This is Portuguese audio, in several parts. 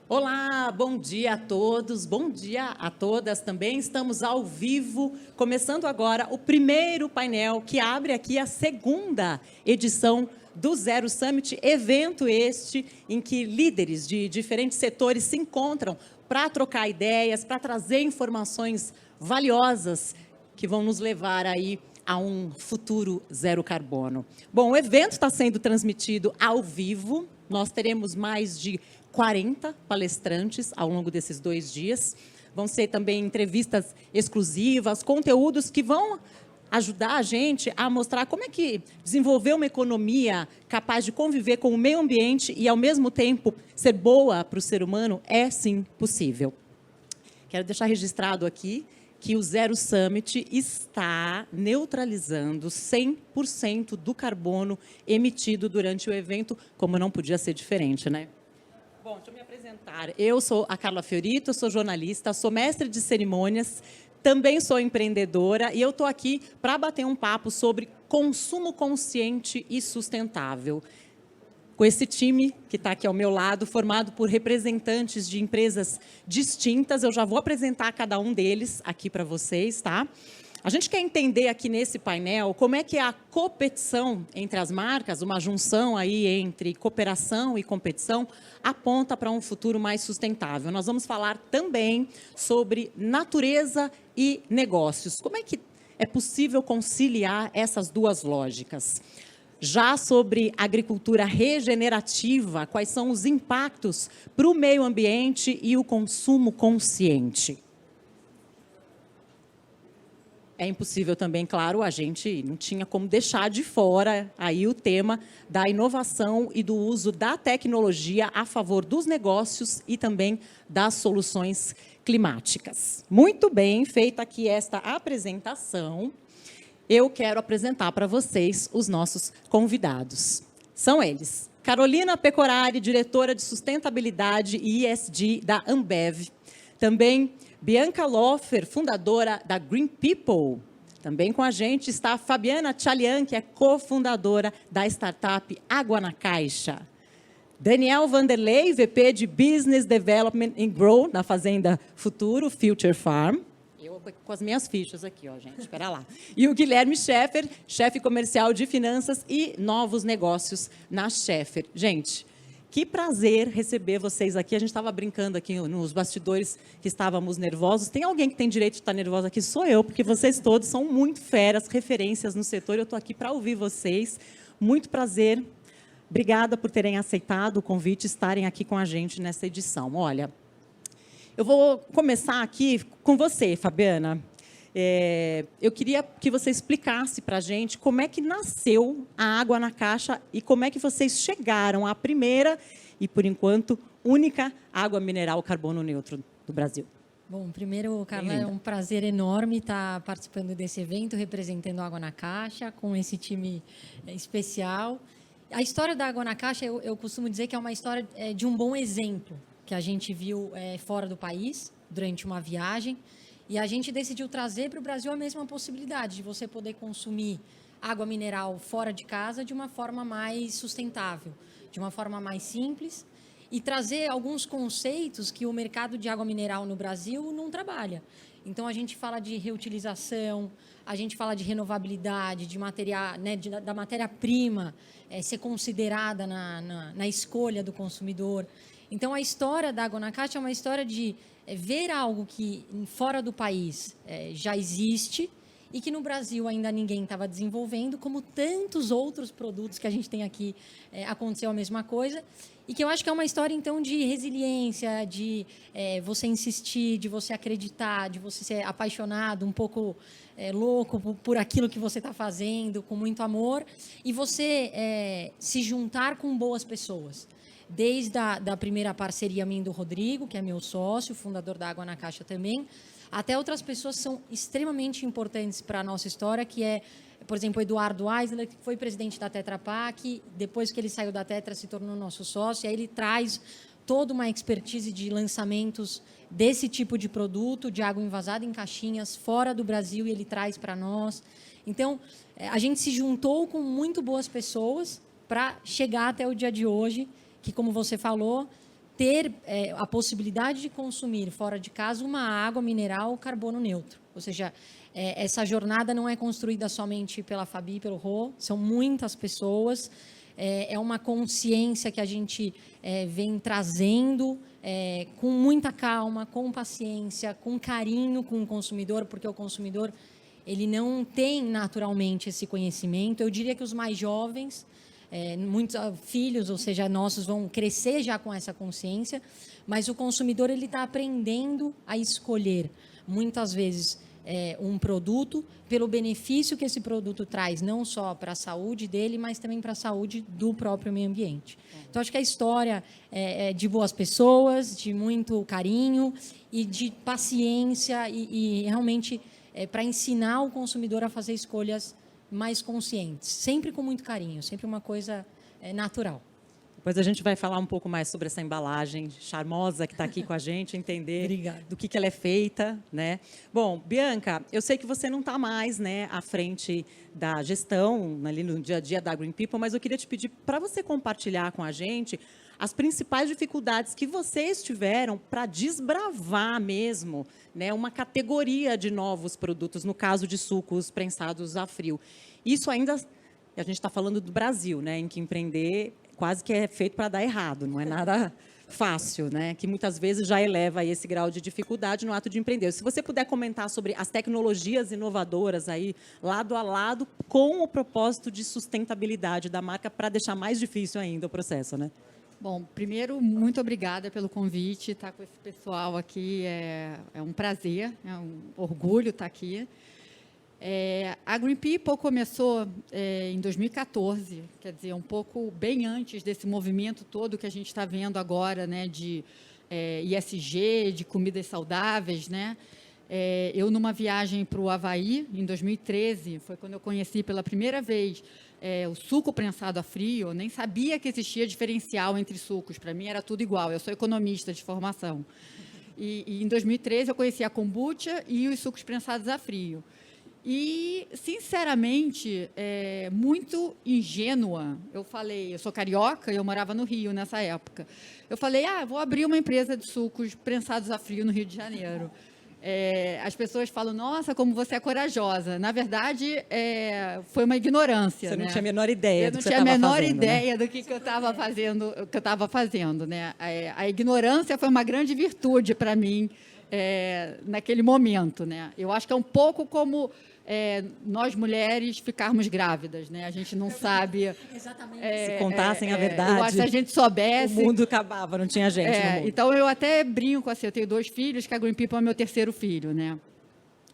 Olá, bom dia a todos, bom dia a todas também. Estamos ao vivo, começando agora o primeiro painel que abre aqui a segunda edição do Zero Summit, evento este em que líderes de diferentes setores se encontram para trocar ideias, para trazer informações valiosas que vão nos levar aí a um futuro zero carbono. Bom, o evento está sendo transmitido ao vivo, nós teremos mais de 40 palestrantes ao longo desses 2 dias. Vão ser também entrevistas exclusivas, conteúdos que vão ajudar a gente a mostrar como é que desenvolver uma economia capaz de conviver com o meio ambiente e, ao mesmo tempo, ser boa para o ser humano é, sim, possível. Quero deixar registrado aqui que o Zero Summit está neutralizando 100% do carbono emitido durante o evento, como não podia ser diferente, né? Bom, deixa eu me apresentar. Eu sou a Carla Fiorito, sou jornalista, sou mestre de cerimônias, também sou empreendedora e eu estou aqui para bater um papo sobre consumo consciente e sustentável. Com esse time que está aqui ao meu lado, formado por representantes de empresas distintas, eu já vou apresentar cada um deles aqui para vocês, tá? A gente quer entender aqui nesse painel como é que a competição entre as marcas, uma junção aí entre cooperação e competição, aponta para um futuro mais sustentável. Nós vamos falar também sobre natureza e negócios. Como é que é possível conciliar essas duas lógicas? Já sobre agricultura regenerativa, quais são os impactos para o meio ambiente e o consumo consciente? É impossível também, claro, a gente não tinha como deixar de fora aí o tema da inovação e do uso da tecnologia a favor dos negócios e também das soluções climáticas. Muito bem, feita aqui esta apresentação, eu quero apresentar para vocês os nossos convidados. São eles: Carolina Pecorari, diretora de sustentabilidade e ESG da Ambev. Também Bianca Loffer, fundadora da Green People. Também com a gente está a Fabiana Tchalian, que é cofundadora da startup Água na Caixa. Daniel Vanderlei, VP de Business Development and Grow na Fazenda Futuro, Future Farm. Eu com as minhas fichas aqui, ó, gente, espera lá. E o Guilherme Scheffer, chefe comercial de finanças e novos negócios na Scheffer. Gente, que prazer receber vocês aqui. A gente estava brincando aqui nos bastidores que estávamos nervosos. Tem alguém que tem direito de estar nervosa aqui? Sou eu, porque vocês todos são muito feras, referências no setor. Eu estou aqui para ouvir vocês. Muito prazer. Obrigada por terem aceitado o convite e estarem aqui com a gente nessa edição. Olha, eu vou começar aqui com você, Fabiana. Eu queria que você explicasse para a gente como é que nasceu a Água na Caixa e como é que vocês chegaram à primeira e, por enquanto, única água mineral carbono neutro do Brasil. Bom, primeiro, Carla, é um prazer enorme estar participando desse evento, representando a Água na Caixa, com esse time especial. A história da Água na Caixa, eu costumo dizer que é uma história de um bom exemplo, que a gente viu fora do país, durante uma viagem. E a gente decidiu trazer para o Brasil a mesma possibilidade de você poder consumir água mineral fora de casa de uma forma mais sustentável, de uma forma mais simples e trazer alguns conceitos que o mercado de água mineral no Brasil não trabalha. Então, a gente fala de reutilização, a gente fala de renovabilidade, de material, né, da matéria-prima ser considerada na escolha do consumidor. Então, a história da Água na Caixa é uma história de ver algo que fora do país já existe e que no Brasil ainda ninguém estava desenvolvendo, como tantos outros produtos que a gente tem aqui, aconteceu a mesma coisa. E que eu acho que é uma história, então, de resiliência, de você insistir, de você acreditar, de você ser apaixonado, um pouco louco por aquilo que você está fazendo, com muito amor, e você se juntar com boas pessoas. Desde da primeira parceria minha do Rodrigo, que é meu sócio, fundador da Água na Caixa também, até outras pessoas que são extremamente importantes para a nossa história, que é, por exemplo, o Eduardo Eisler, que foi presidente da Tetra Pak, depois que ele saiu da Tetra, se tornou nosso sócio, e aí ele traz toda uma expertise de lançamentos desse tipo de produto, de água envasada em caixinhas, fora do Brasil, e ele traz para nós. Então, a gente se juntou com muito boas pessoas para chegar até o dia de hoje, que, como você falou, ter a possibilidade de consumir fora de casa uma água mineral carbono neutro. Ou seja, essa jornada não é construída somente pela Fabi e pelo Rô, são muitas pessoas, é uma consciência que a gente vem trazendo com muita calma, com paciência, com carinho com o consumidor, porque o consumidor ele não tem naturalmente esse conhecimento. Eu diria que os mais jovens, muitos filhos, ou seja, nossos, vão crescer já com essa consciência, mas o consumidor ele está aprendendo a escolher, muitas vezes, um produto pelo benefício que esse produto traz, não só para a saúde dele, mas também para a saúde do próprio meio ambiente. Então, acho que a história é de boas pessoas, de muito carinho e de paciência e realmente para ensinar o consumidor a fazer escolhas mais conscientes, sempre com muito carinho, sempre uma coisa natural. Depois a gente vai falar um pouco mais sobre essa embalagem charmosa que está aqui com a gente, entender do que ela é feita, né? Bom, Bianca, eu sei que você não está mais, né, à frente da gestão, ali no dia a dia da Green People, mas eu queria te pedir para você compartilhar com a gente as principais dificuldades que vocês tiveram para desbravar mesmo, né, uma categoria de novos produtos, no caso de sucos prensados a frio. Isso ainda, a gente está falando do Brasil, né, em que empreender quase que é feito para dar errado, não é nada fácil, né, que muitas vezes já eleva aí esse grau de dificuldade no ato de empreender. Se você puder comentar sobre as tecnologias inovadoras aí, lado a lado, com o propósito de sustentabilidade da marca, para deixar mais difícil ainda o processo, né? Bom, primeiro, muito obrigada pelo convite. Estar com esse pessoal aqui é um prazer, é um orgulho estar aqui. A Green People começou em 2014, quer dizer, um pouco bem antes desse movimento todo que a gente está vendo agora, né, de ISG, de comidas saudáveis, né? Eu, numa viagem para o Havaí, em 2013, foi quando eu conheci pela primeira vez o suco prensado a frio. Eu nem sabia que existia diferencial entre sucos. Para mim, era tudo igual. Eu sou economista de formação. E em 2013, eu conheci a kombucha e os sucos prensados a frio. E, sinceramente, muito ingênua, eu falei, eu sou carioca e eu morava no Rio nessa época. Eu falei, vou abrir uma empresa de sucos prensados a frio no Rio de Janeiro. As pessoas falam, nossa, como você é corajosa. Na verdade, foi uma ignorância. Você não né? tinha a menor ideia do que você Eu não tinha a menor fazendo, ideia né? do que eu estava fazendo. Né? A ignorância foi uma grande virtude para mim naquele momento. Né? Eu acho que é um pouco como nós, mulheres, ficarmos grávidas. Né? A gente não sabe... Exatamente. Se contassem a verdade, eu acho que se a gente soubesse... o mundo acabava, não tinha gente no mundo. Então, eu até brinco assim, eu tenho 2 filhos, que a Green People é meu terceiro filho, né?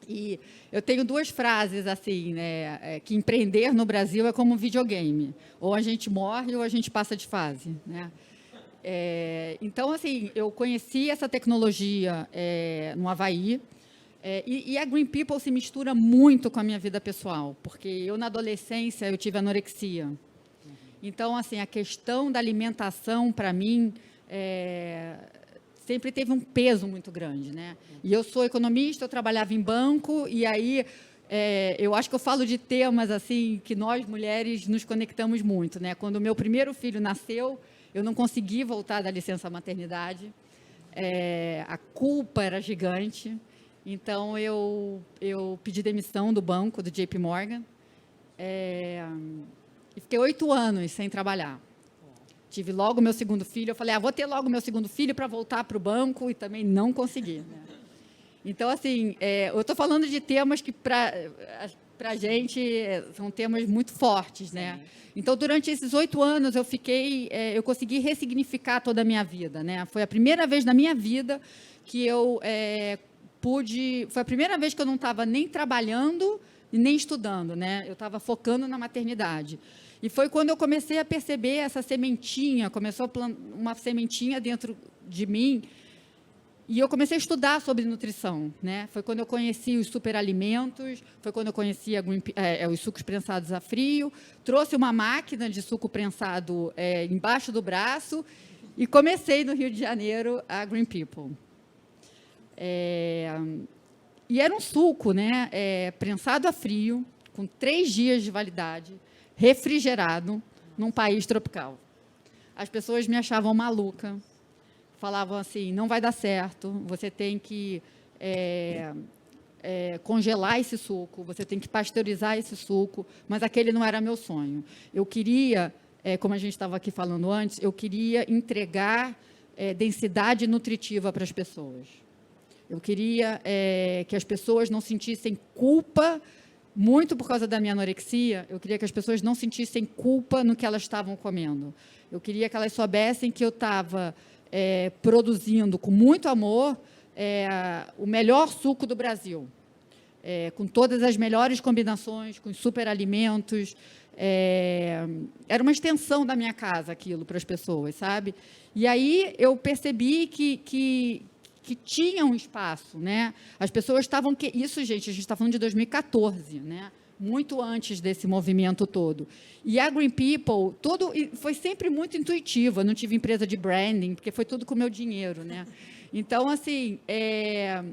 E eu tenho 2 frases assim, né? Que empreender no Brasil é como um videogame. Ou a gente morre ou a gente passa de fase, né? Então, assim, eu conheci essa tecnologia no Havaí, e a Green People se mistura muito com a minha vida pessoal, porque eu, na adolescência, eu tive anorexia. Então, assim, a questão da alimentação, para mim, sempre teve um peso muito grande, né? E eu sou economista, eu trabalhava em banco, e aí eu acho que eu falo de temas assim que nós, mulheres, nos conectamos muito, né? Quando o meu primeiro filho nasceu, eu não consegui voltar da licença maternidade, a culpa era gigante, então eu pedi demissão do banco, do JP Morgan, e fiquei 8 anos sem trabalhar. Tive logo meu segundo filho. Eu falei, vou ter logo meu segundo filho para voltar para o banco, e também não consegui. Né? Então, assim, eu estou falando de temas que, para a gente, são temas muito fortes. Né? Então, durante esses 8 anos, eu consegui ressignificar toda a minha vida. Né? Foi a primeira vez na minha vida que eu foi a primeira vez que eu não estava nem trabalhando e nem estudando. Né? Eu estava focando na maternidade. E foi quando eu comecei a perceber essa sementinha, começou uma sementinha dentro de mim, e eu comecei a estudar sobre nutrição. Né? Foi quando eu conheci os superalimentos, foi quando eu conheci os sucos prensados a frio, trouxe uma máquina de suco prensado embaixo do braço e comecei no Rio de Janeiro a Green People. E era um suco, né, prensado a frio, com 3 dias de validade, refrigerado, num país tropical. As pessoas me achavam maluca, falavam assim, não vai dar certo, você tem que congelar esse suco, você tem que pasteurizar esse suco, mas aquele não era meu sonho. Eu queria, como a gente estava aqui falando antes, eu queria entregar densidade nutritiva para as pessoas. Eu queria que as pessoas não sentissem culpa, muito por causa da minha anorexia, eu queria que as pessoas não sentissem culpa no que elas estavam comendo. Eu queria que elas soubessem que eu estava produzindo com muito amor o melhor suco do Brasil, com todas as melhores combinações, com superalimentos. Era uma extensão da minha casa aquilo para as pessoas, sabe? E aí eu percebi que tinha um espaço, né? As pessoas estavam... Isso, gente, a gente está falando de 2014, né? Muito antes desse movimento todo. E a Green People foi sempre muito intuitiva. Não tive empresa de branding, porque foi tudo com o meu dinheiro, né? Então, assim, é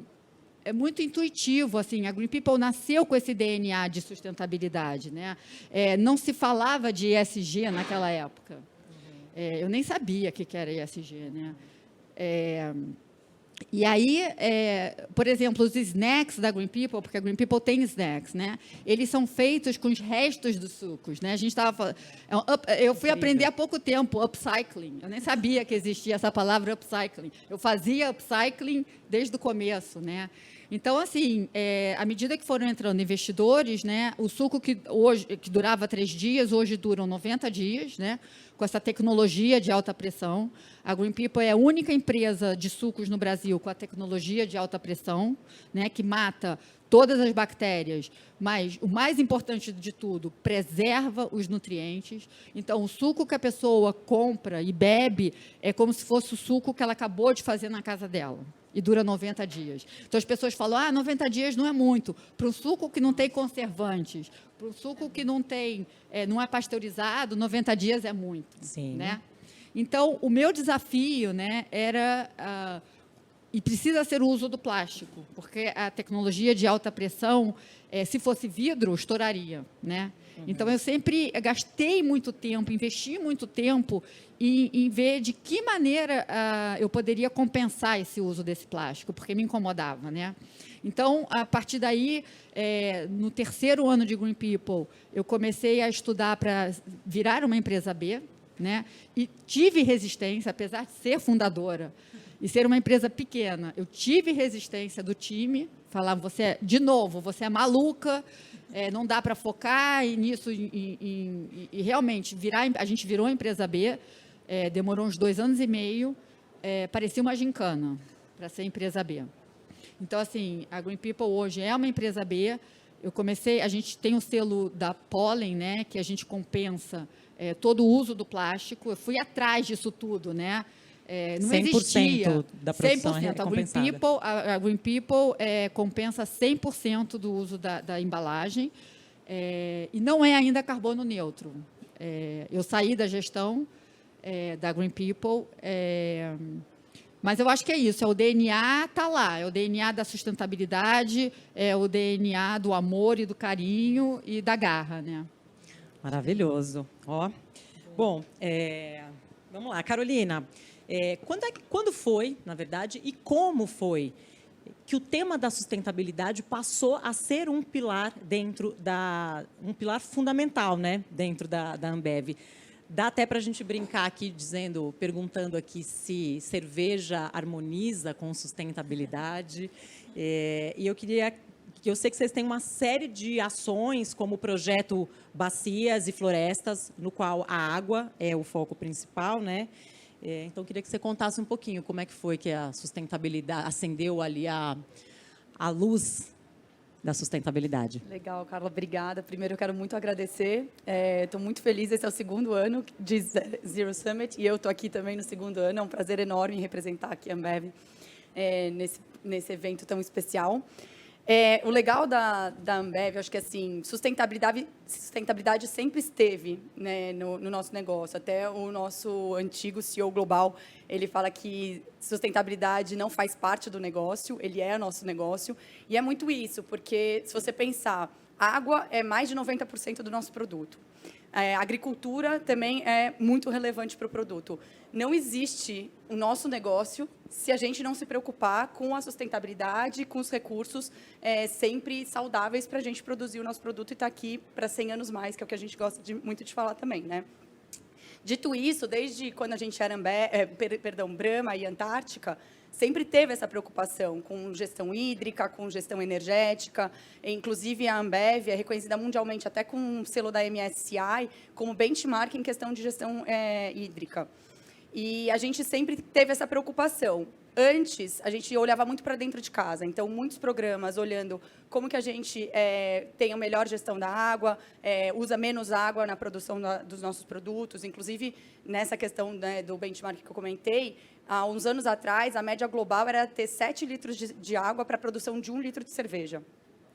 muito intuitivo. Assim, a Green People nasceu com esse DNA de sustentabilidade, né? Não se falava de ESG naquela época. Eu nem sabia o que era ESG, né? E aí, por exemplo, os snacks da Green People, porque a Green People tem snacks, né? Eles são feitos com os restos dos sucos, né? A gente estava falando, eu fui aprender há pouco tempo upcycling. Eu nem sabia que existia essa palavra upcycling. Eu fazia upcycling desde o começo, né? Então, assim, à medida que foram entrando investidores, né, o suco que durava 3 dias, hoje duram 90 dias, né, com essa tecnologia de alta pressão. A Green People é a única empresa de sucos no Brasil com a tecnologia de alta pressão, né, que mata todas as bactérias, mas o mais importante de tudo, preserva os nutrientes. Então, o suco que a pessoa compra e bebe é como se fosse o suco que ela acabou de fazer na casa dela. E dura 90 dias. Então, as pessoas falam, 90 dias não é muito. Para um suco que não tem conservantes, para um suco que não é pasteurizado, 90 dias é muito. Sim. Né? Então, o meu desafio, né, era... e precisa ser o uso do plástico, porque a tecnologia de alta pressão, se fosse vidro, estouraria, né? Então, eu sempre gastei muito tempo, investi muito tempo em ver de que maneira eu poderia compensar esse uso desse plástico, porque me incomodava, né? Então, a partir daí, no 3º ano de Green People, eu comecei a estudar para virar uma empresa B, né? E tive resistência, apesar de ser fundadora e ser uma empresa pequena. Eu tive resistência do time, falavam, você é maluca, não dá para focar nisso. E realmente, a gente virou a empresa B, demorou uns 2 anos e meio, parecia uma gincana para ser empresa B. Então, assim, a Green People hoje é uma empresa B. A gente tem o selo da Pollen, né, que a gente compensa todo o uso do plástico. Eu fui atrás disso tudo, né? Não 100% existia. da produção 100%. recompensada. A Green People compensa 100% do uso da embalagem e não é ainda carbono neutro. Eu saí da gestão da Green People, mas eu acho que é isso, o DNA está lá, é o DNA da sustentabilidade, é o DNA do amor e do carinho e da garra, né? Maravilhoso. Ó. Bom, vamos lá, Carolina. Quando foi, na verdade, e como foi que o tema da sustentabilidade passou a ser um pilar fundamental, né, dentro da Ambev? Dá até para a gente brincar aqui, perguntando aqui se cerveja harmoniza com sustentabilidade. E eu sei que vocês têm uma série de ações, como o projeto Bacias e Florestas, no qual a água é o foco principal, né? Então, eu queria que você contasse um pouquinho como é que foi que a sustentabilidade acendeu ali a luz da sustentabilidade. Legal, Carla, obrigada. Primeiro, eu quero muito agradecer. Estou muito feliz, esse é o 2º ano de Zero Summit, e eu estou aqui também no 2º ano. É um prazer enorme representar aqui a Ambev nesse evento tão especial. O legal da Ambev, acho que assim, sustentabilidade sempre esteve, né, no nosso negócio. Até o nosso antigo CEO global, ele fala que sustentabilidade não faz parte do negócio, ele é o nosso negócio. E é muito isso, porque se você pensar, água é mais de 90% do nosso produto. A agricultura também é muito relevante para o produto. Não existe o nosso negócio se a gente não se preocupar com a sustentabilidade, com os recursos sempre saudáveis para a gente produzir o nosso produto e estar aqui para 100 anos mais, que é o que a gente gosta muito de falar também, né? Dito isso, desde quando a gente era Brahma e Antártica, sempre teve essa preocupação com gestão hídrica, com gestão energética. Inclusive, a Ambev é reconhecida mundialmente, até com um selo da MSCI, como benchmark em questão de gestão hídrica. E a gente sempre teve essa preocupação. Antes, a gente olhava muito para dentro de casa. Então, muitos programas olhando como que a gente tem a melhor gestão da água, usa menos água na produção dos nossos produtos. Inclusive, nessa questão, né, do benchmark que eu comentei, há uns anos atrás, a média global era ter 7 litros de água para a produção de 1 litro de cerveja.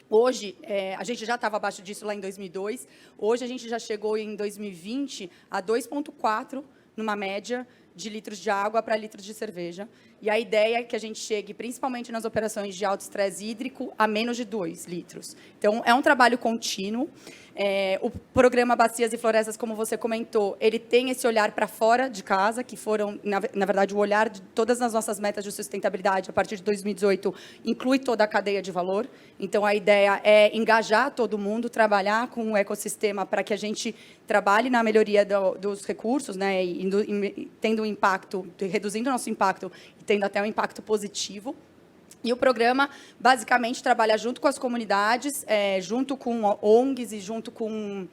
Hoje, a gente já estava abaixo disso lá em 2002. Hoje, a gente já chegou em 2020 a 2,4 numa média de litros de água para litros de cerveja. E a ideia é que a gente chegue, principalmente nas operações de alto estresse hídrico, a menos de 2 litros. Então, é um trabalho contínuo. O programa Bacias e Florestas, como você comentou, ele tem esse olhar para fora de casa, que foram, na verdade, o olhar de todas as nossas metas de sustentabilidade, a partir de 2018, inclui toda a cadeia de valor. Então, a ideia é engajar todo mundo, trabalhar com o ecossistema para que a gente trabalhe na melhoria dos recursos, né, e tendo um impacto, reduzindo o nosso impacto e tendo até um impacto positivo. E o programa, basicamente, trabalha junto com as comunidades, junto com ONGs e junto com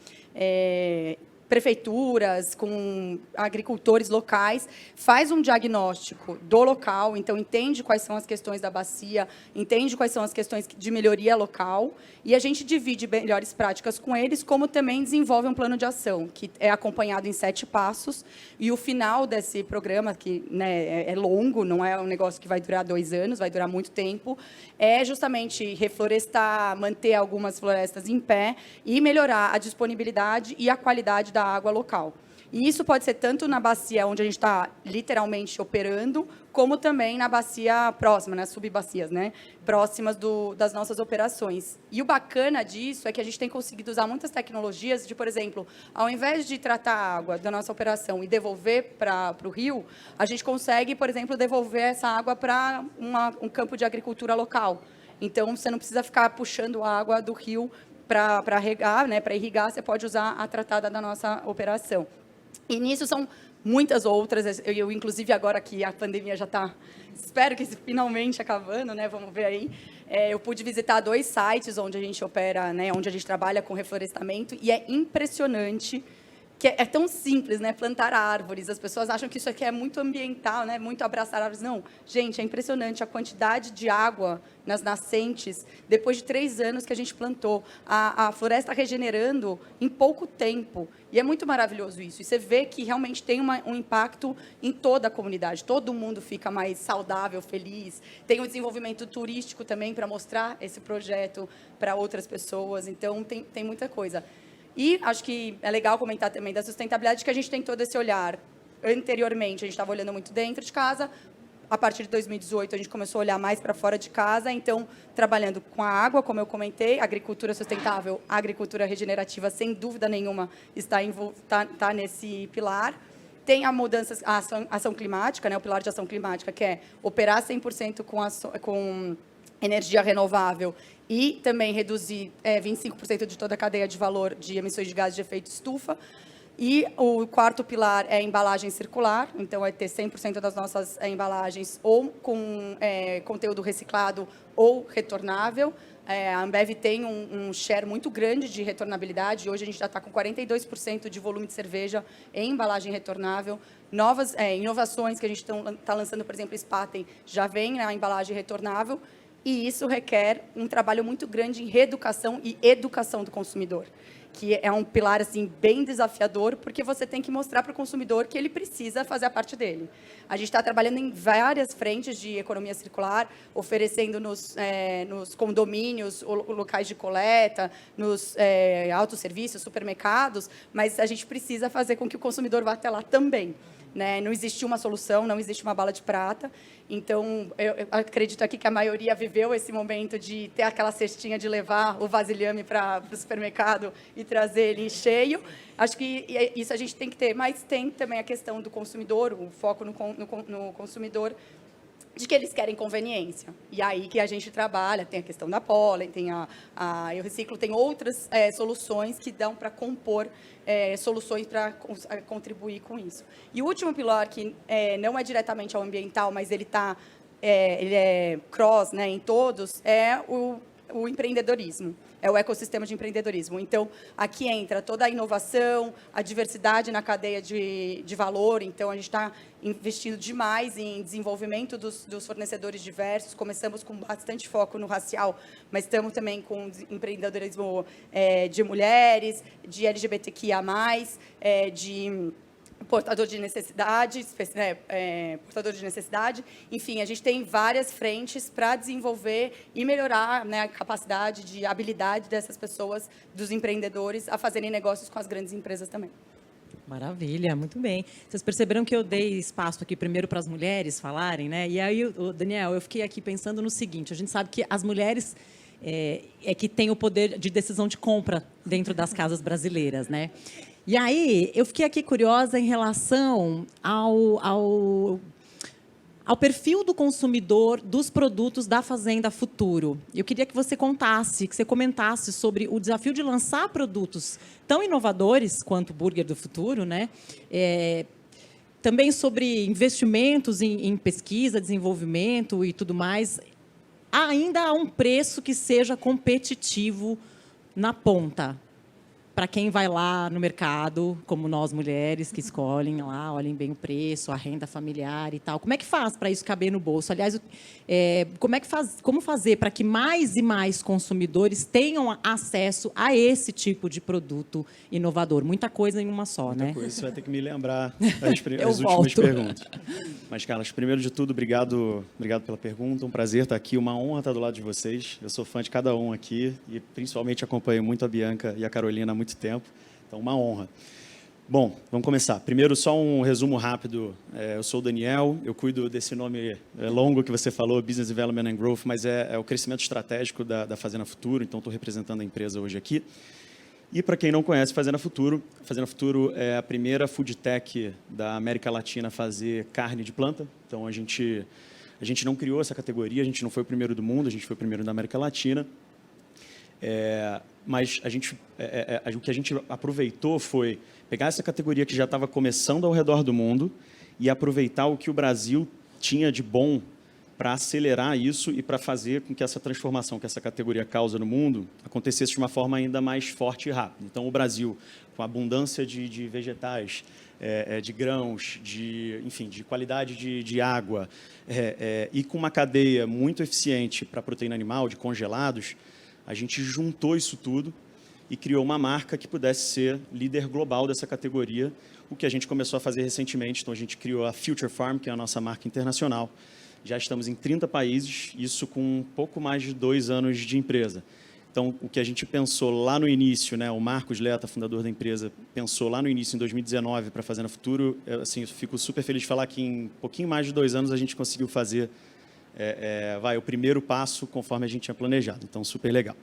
prefeituras, com agricultores locais, faz um diagnóstico do local, então entende quais são as questões da bacia, entende quais são as questões de melhoria local, e a gente divide melhores práticas com eles, como também desenvolve um plano de ação, que é acompanhado em 7 passos, e o final desse programa, que, né, é longo, não é um negócio que vai durar 2 anos, vai durar muito tempo, é justamente reflorestar, manter algumas florestas em pé e melhorar a disponibilidade e a qualidade da água local. E isso pode ser tanto na bacia onde a gente está literalmente operando, como também na bacia próxima, nas subbacias, né, próximas das nossas operações. E o bacana disso é que a gente tem conseguido usar muitas tecnologias de, por exemplo, ao invés de tratar a água da nossa operação e devolver para o rio, a gente consegue, por exemplo, devolver essa água para um campo de agricultura local. Então, você não precisa ficar puxando a água do rio para regar, né, para irrigar, você pode usar a tratada da nossa operação. E nisso são muitas outras. Eu, inclusive, agora que a pandemia já está, espero que finalmente acabando, né, vamos ver aí, eu pude visitar 2 sites onde a gente opera, né, onde a gente trabalha com reflorestamento, e é impressionante que é tão simples, né, plantar árvores. As pessoas acham que isso aqui é muito ambiental, né, muito abraçar árvores. Não, gente, é impressionante a quantidade de água nas nascentes, depois de 3 anos que a gente plantou. A floresta regenerando em pouco tempo. E é muito maravilhoso isso. E você vê que realmente tem um impacto em toda a comunidade. Todo mundo fica mais saudável, feliz. Tem o desenvolvimento turístico também para mostrar esse projeto para outras pessoas. Então, tem muita coisa. E acho que é legal comentar também da sustentabilidade, que a gente tem todo esse olhar. Anteriormente, a gente estava olhando muito dentro de casa. A partir de 2018, a gente começou a olhar mais para fora de casa. Então, trabalhando com a água, como eu comentei, agricultura sustentável, agricultura regenerativa, sem dúvida nenhuma, está nesse pilar. Tem a ação climática, né, o pilar de ação climática, que é operar 100% com energia renovável e também reduzir 25% de toda a cadeia de valor de emissões de gases de efeito estufa. E o quarto pilar é a embalagem circular, então é ter 100% das nossas embalagens ou com conteúdo reciclado ou retornável. A Ambev tem um share muito grande de retornabilidade. Hoje a gente já está com 42% de volume de cerveja em embalagem retornável. Novas inovações que a gente está lançando, por exemplo, Spaten, já vem na embalagem retornável. E isso requer um trabalho muito grande em reeducação e educação do consumidor, que é um pilar assim bem desafiador, porque você tem que mostrar para o consumidor que ele precisa fazer a parte dele. A gente está trabalhando em várias frentes de economia circular, oferecendo nos condomínios, locais de coleta, nos autosserviços, supermercados, mas a gente precisa fazer com que o consumidor vá até lá também. Né? Não existe uma solução, não existe uma bala de prata. Então, eu acredito aqui que a maioria viveu esse momento de ter aquela cestinha de levar o vasilhame para o supermercado e trazer ele cheio. Acho que isso a gente tem que ter, mas tem também a questão do consumidor, o foco no consumidor, de que eles querem conveniência. E aí que a gente trabalha, tem a questão da pólen, tem Eu Reciclo, tem outras soluções que dão para compor soluções para contribuir com isso. E o último pilar, que não é diretamente ao ambiental, mas ele é cross, né, em todos, é o empreendedorismo. É o ecossistema de empreendedorismo. Então, aqui entra toda a inovação, a diversidade na cadeia de valor. Então, a gente está investindo demais em desenvolvimento dos fornecedores diversos. Começamos com bastante foco no racial, mas estamos também com empreendedorismo de mulheres, de LGBTQIA+, de portador de necessidade, Enfim, a gente tem várias frentes para desenvolver e melhorar, né, a capacidade de habilidade dessas pessoas, dos empreendedores, a fazerem negócios com as grandes empresas também. Maravilha, muito bem. Vocês perceberam que eu dei espaço aqui primeiro para as mulheres falarem, né? E aí, Daniel, eu fiquei aqui pensando no seguinte: a gente sabe que as mulheres que têm o poder de decisão de compra dentro das casas brasileiras, né? E aí, eu fiquei aqui curiosa em relação ao perfil do consumidor dos produtos da Fazenda Futuro. Eu queria que você contasse, que você comentasse sobre o desafio de lançar produtos tão inovadores quanto o Burger do Futuro, né? Também sobre investimentos em pesquisa, desenvolvimento e tudo mais. Ainda há um preço que seja competitivo na ponta, para quem vai lá no mercado, como nós mulheres, que escolhem lá, olhem bem o preço, a renda familiar e tal. Como é que faz para isso caber no bolso? Aliás, como fazer para que mais e mais consumidores tenham acesso a esse tipo de produto inovador? Muita coisa em uma só, né? Muita coisa, você vai ter que me lembrar as últimas perguntas. Mas, Carlos, primeiro de tudo, obrigado pela pergunta. Um prazer estar aqui, uma honra estar do lado de vocês. Eu sou fã de cada um aqui e, principalmente, acompanho muito a Bianca e a Carolina há muito tempo. Então, uma honra. Bom, vamos começar. Primeiro, só um resumo rápido. Eu sou o Daniel, eu cuido desse nome longo que você falou, Business Development and Growth, mas é o crescimento estratégico da Fazenda Futuro, então estou representando a empresa hoje aqui. E, para quem não conhece Fazenda Futuro é a primeira food tech da América Latina a fazer carne de planta. Então, a gente não criou essa categoria, a gente não foi o primeiro do mundo, a gente foi o primeiro da América Latina. Mas o que a gente aproveitou foi pegar essa categoria que já estava começando ao redor do mundo e aproveitar o que o Brasil tinha de bom para acelerar isso e para fazer com que essa transformação que essa categoria causa no mundo acontecesse de uma forma ainda mais forte e rápida. Então, o Brasil, com abundância de vegetais, de grãos, enfim, de qualidade de água, e com uma cadeia muito eficiente para proteína animal, de congelados, a gente juntou isso tudo e criou uma marca que pudesse ser líder global dessa categoria, o que a gente começou a fazer recentemente. Então, a gente criou a Future Farm, que é a nossa marca internacional. Já estamos em 30 países, isso com um pouco mais de 2 anos de empresa. Então, o que a gente pensou lá no início, né, o Marcos Leta, fundador da empresa, pensou lá no início, em 2019, para a Fazenda Futuro, assim, eu fico super feliz de falar que em um pouquinho mais de 2 anos a gente conseguiu fazer o primeiro passo conforme a gente tinha planejado. Então, super legal.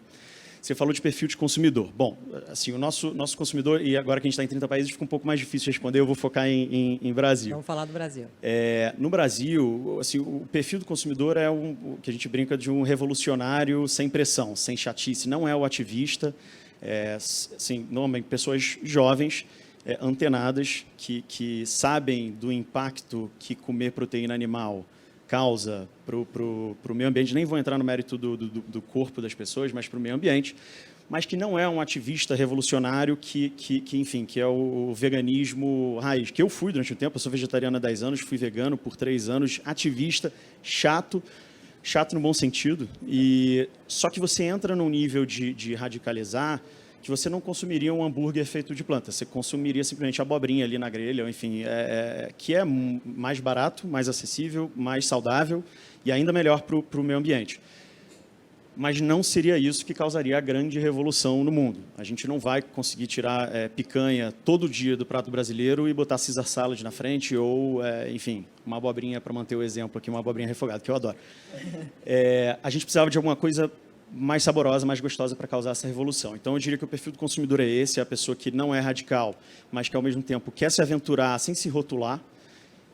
Você falou de perfil de consumidor. Bom, assim, o nosso consumidor, e agora que a gente está em 30 países, fica um pouco mais difícil de responder, eu vou focar em Brasil. Vamos falar do Brasil. No Brasil, assim, o perfil do consumidor é o que a gente brinca de um revolucionário sem pressão, sem chatice, não é o ativista, assim, normalmente pessoas jovens antenadas que sabem do impacto que comer proteína animal causa para o meio ambiente. Nem vou entrar no mérito do corpo das pessoas, mas para o meio ambiente, mas que não é um ativista revolucionário enfim, que é o veganismo raiz, que eu fui durante um tempo. Eu sou vegetariano há 10 anos, fui vegano por 3 anos, ativista, chato no bom sentido, só que você entra num nível de radicalizar que você não consumiria um hambúrguer feito de planta, você consumiria simplesmente abobrinha ali na grelha, enfim, que é mais barato, mais acessível, mais saudável e ainda melhor para o meio ambiente. Mas não seria isso que causaria a grande revolução no mundo. A gente não vai conseguir tirar picanha todo dia do prato brasileiro e botar Caesar salad na frente ou, enfim, uma abobrinha, para manter o exemplo aqui, uma abobrinha refogada, que eu adoro. A gente precisava de alguma coisa mais saborosa, mais gostosa para causar essa revolução. Então, eu diria que o perfil do consumidor é esse, é a pessoa que não é radical, mas que, ao mesmo tempo, quer se aventurar sem se rotular.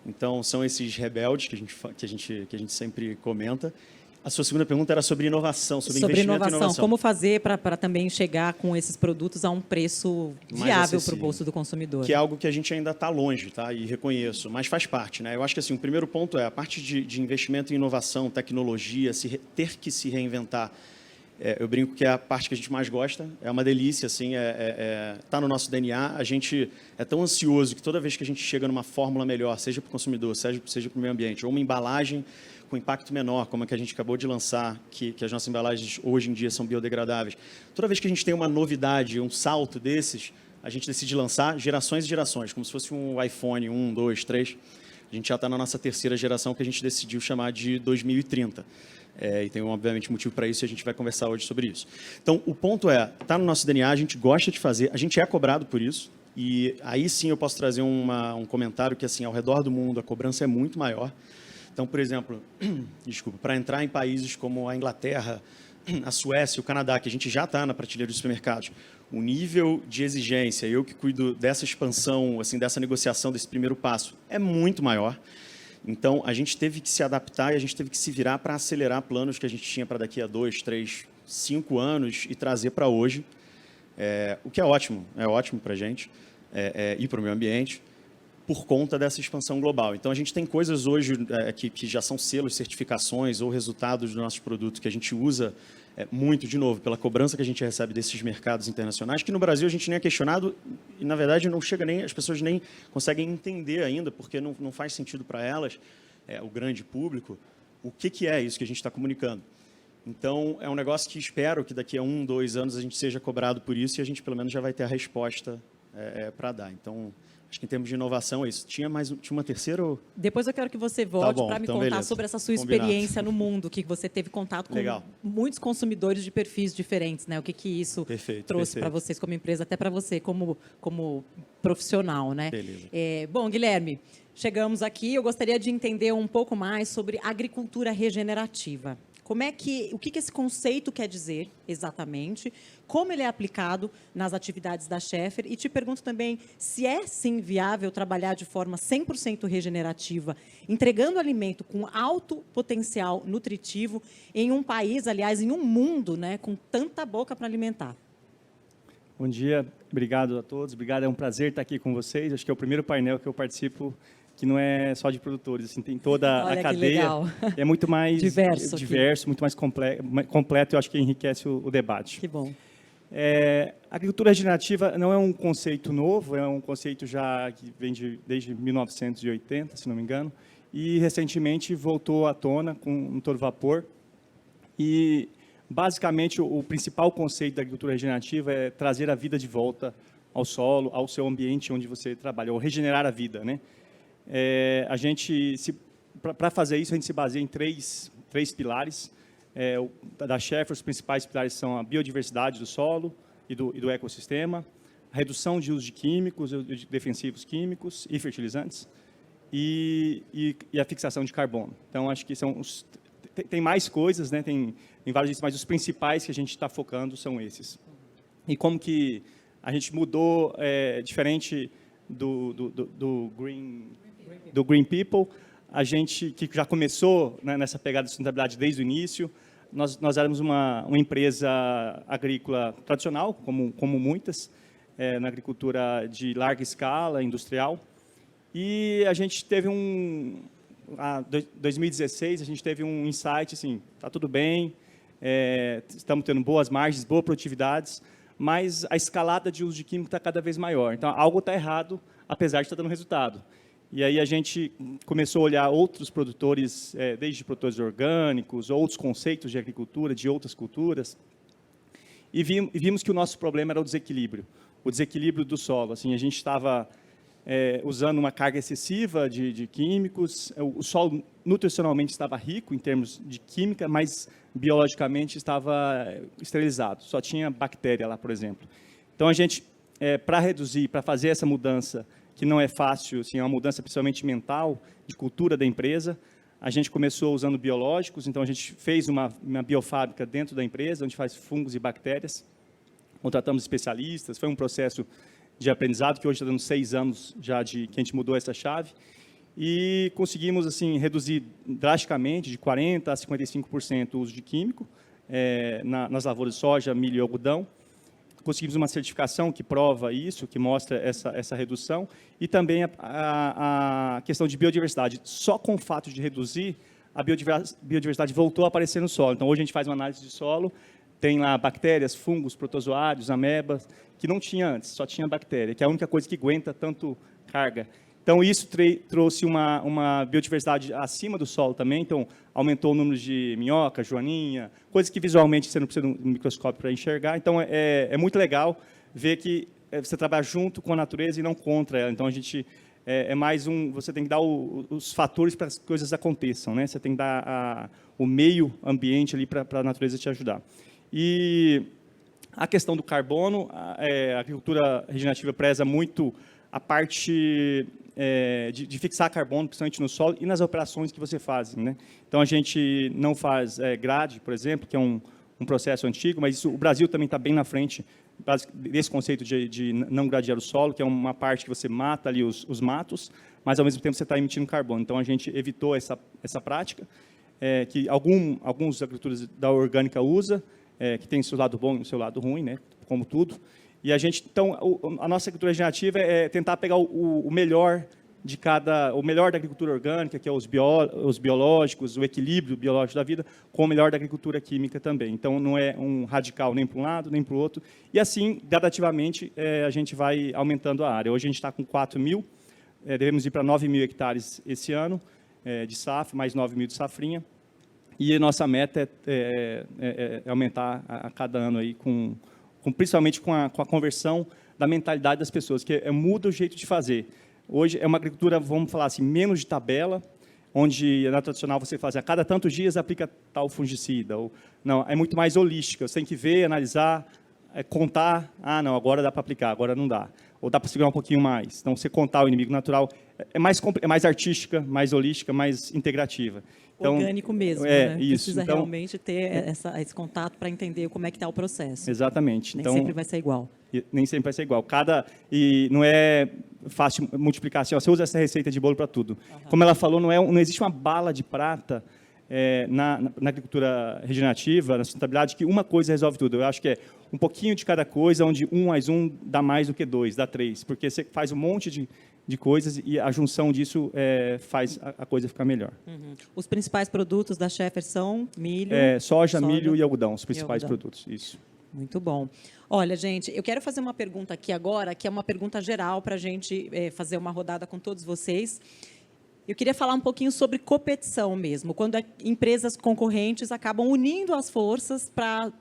Então, são esses rebeldes que a gente sempre comenta. A sua segunda pergunta era sobre inovação, sobre investimento em inovação. Como fazer para também chegar com esses produtos a um preço viável para o bolso do consumidor? Que é algo que a gente ainda está longe, tá? E reconheço, mas faz parte, né? Eu acho que assim, o primeiro ponto é a parte de investimento em inovação, tecnologia, ter que se reinventar. Eu brinco que é a parte que a gente mais gosta, é uma delícia, assim, tá no nosso DNA. A gente é tão ansioso que toda vez que a gente chega numa fórmula melhor, seja para o consumidor, seja para o meio ambiente, ou uma embalagem com impacto menor, como a que a gente acabou de lançar, que as nossas embalagens hoje em dia são biodegradáveis. Toda vez que a gente tem uma novidade, um salto desses, a gente decide lançar gerações e gerações, como se fosse um iPhone 1, 2, 3. A gente já está na nossa terceira geração, que a gente decidiu chamar de 2030. E tem, obviamente, motivo para isso e a gente vai conversar hoje sobre isso. Então, o ponto está no nosso DNA, a gente gosta de fazer, a gente é cobrado por isso, e aí sim eu posso trazer um comentário que, assim, ao redor do mundo, a cobrança é muito maior. Então, por exemplo, para entrar em países como a Inglaterra, a Suécia, o Canadá, que a gente já está na prateleira dos supermercados, o nível de exigência, eu que cuido dessa expansão, assim, dessa negociação, desse primeiro passo, é muito maior. Então, a gente teve que se adaptar e a gente teve que se virar para acelerar planos que a gente tinha para daqui a 2, 3, 5 anos e trazer para hoje, o que é ótimo para a gente e para o meio ambiente, por conta dessa expansão global. Então, a gente tem coisas hoje que já são selos, certificações ou resultados dos nossos produtos que a gente usa muito, de novo, pela cobrança que a gente recebe desses mercados internacionais, que no Brasil a gente nem é questionado e, na verdade, não chega nem, as pessoas nem conseguem entender ainda, porque não faz sentido para elas, o grande público, o que é isso que a gente está comunicando. Então, é um negócio que espero que daqui a 1, 2 anos a gente seja cobrado por isso e a gente, pelo menos, já vai ter a resposta para dar. Então, acho que em termos de inovação é isso. Tinha uma terceira? Ou... Depois eu quero que você volte para me contar sobre essa sua experiência no mundo, que você teve contato com muitos consumidores de perfis diferentes, né? O que isso trouxe para vocês como empresa, até para você como profissional, né? Beleza. Bom, Guilherme, chegamos aqui. Eu gostaria de entender um pouco mais sobre agricultura regenerativa. O que esse conceito quer dizer exatamente, como ele é aplicado nas atividades da Scheffer, e te pergunto também se é, sim, viável trabalhar de forma 100% regenerativa, entregando alimento com alto potencial nutritivo em um país, aliás, em um mundo, né, com tanta boca para alimentar. Bom dia, obrigado a todos, obrigado, é um prazer estar aqui com vocês, acho que é o primeiro painel que eu participo que não é só de produtores, assim, tem toda a cadeia, é muito mais diverso, muito mais completo, eu acho que enriquece o debate. Que bom. A agricultura regenerativa não é um conceito novo, é um conceito já que vem desde 1980, se não me engano, e recentemente voltou à tona com um motor vapor, e basicamente o principal conceito da agricultura regenerativa é trazer a vida de volta ao solo, ao seu ambiente onde você trabalha, ou regenerar a vida, né? Para fazer isso, a gente se baseia em três pilares. Da Scheffer, os principais pilares são a biodiversidade do solo e do ecossistema, a redução de uso de químicos, de defensivos químicos e fertilizantes, e a fixação de carbono. Então, acho que tem mais coisas, né? Tem vários itens, mas os principais que a gente está focando são esses. E como que a gente mudou, diferente do Green People, a gente que já começou, né, nessa pegada de sustentabilidade desde o início, nós éramos uma empresa agrícola tradicional, como muitas, na agricultura de larga escala, industrial. E a gente teve em 2016, a gente teve um insight, assim, está tudo bem, estamos tendo boas margens, boas produtividades, mas a escalada de uso de químico está cada vez maior. Então, algo está errado, apesar de estar dando resultado. E aí a gente começou a olhar outros produtores, desde produtores orgânicos, outros conceitos de agricultura, de outras culturas, e vimos que o nosso problema era o desequilíbrio do solo. Assim, a gente estava usando uma carga excessiva de químicos, o solo nutricionalmente estava rico em termos de química, mas biologicamente estava esterilizado, só tinha bactéria lá, por exemplo. Então, a gente, para reduzir, para fazer essa mudança, que não é fácil, assim, é uma mudança principalmente mental, de cultura da empresa, a gente começou usando biológicos, então a gente fez uma biofábrica dentro da empresa, onde faz fungos e bactérias, contratamos especialistas, foi um processo de aprendizado, que hoje está dando 6 anos já que a gente mudou essa chave, e conseguimos assim, reduzir drasticamente, de 40% a 55% o uso de químico nas lavouras de soja, milho e algodão. Conseguimos uma certificação que prova isso, que mostra essa redução, e também a questão de biodiversidade. Só com o fato de reduzir, a biodiversidade voltou a aparecer no solo. Então, hoje a gente faz uma análise de solo, tem lá bactérias, fungos, protozoários, amebas, que não tinha antes, só tinha bactéria, que é a única coisa que aguenta tanto carga. Então, isso trouxe uma biodiversidade acima do solo também, então, aumentou o número de minhoca, joaninha, coisas que visualmente você não precisa de um microscópio para enxergar. Então, é muito legal ver que você trabalha junto com a natureza e não contra ela. Então, a gente você tem que dar os fatores para as coisas aconteçam, né? Você tem que dar o meio ambiente ali para a natureza te ajudar. E a questão do carbono, a agricultura regenerativa preza muito a parte de fixar carbono, principalmente no solo, e nas operações que você faz, né? Então, a gente não faz grade, por exemplo, que é um processo antigo, mas o Brasil também está bem na frente desse conceito de não gradear o solo, que é uma parte que você mata ali os matos, mas, ao mesmo tempo, você está emitindo carbono. Então, a gente evitou essa prática, que alguns agricultores da orgânica usa, que tem o seu lado bom e o seu lado ruim, né? Como tudo. E então, a nossa agricultura regenerativa é tentar pegar o melhor o melhor da agricultura orgânica, que é os biológicos, o equilíbrio biológico da vida, com o melhor da agricultura química também. Então, não é um radical nem para um lado, nem para o outro. E assim, gradativamente, a gente vai aumentando a área. Hoje a gente está com 4.000, devemos ir para 9.000 hectares esse ano, de safra, mais 9.000 de safrinha. E a nossa meta é aumentar a cada ano aí principalmente com a conversão da mentalidade das pessoas, que muda o jeito de fazer. Hoje é uma agricultura, vamos falar assim, menos de tabela, onde na tradicional você faz a cada tantos dias aplica tal fungicida. Não, é muito mais holística, você tem que ver, analisar, contar, não, agora dá para aplicar, agora não dá. Ou dá para segurar um pouquinho mais. Então, você contar o inimigo natural é mais artística, mais holística, mais integrativa. Então, orgânico mesmo, né? Isso. Precisa então, realmente ter esse contato para entender como é que está o processo. Exatamente. Nem sempre vai ser igual. Nem sempre vai ser igual. E não é fácil multiplicar. Assim, você usa essa receita de bolo para tudo. Uhum. Como ela falou, não existe uma bala de prata na agricultura regenerativa, na sustentabilidade, que uma coisa resolve tudo. Eu acho que é um pouquinho de cada coisa, onde 1 mais 1 dá mais do que 2, dá 3. Porque você faz um monte de coisas e a junção disso faz a coisa ficar melhor. Uhum. Os principais produtos da Schaeffer são milho, soja, milho e algodão, os principais produtos. Isso. Muito bom. Olha, gente, eu quero fazer uma pergunta aqui agora, que é uma pergunta geral para a gente fazer uma rodada com todos vocês. Eu queria falar um pouquinho sobre competição mesmo, quando empresas concorrentes acabam unindo as forças para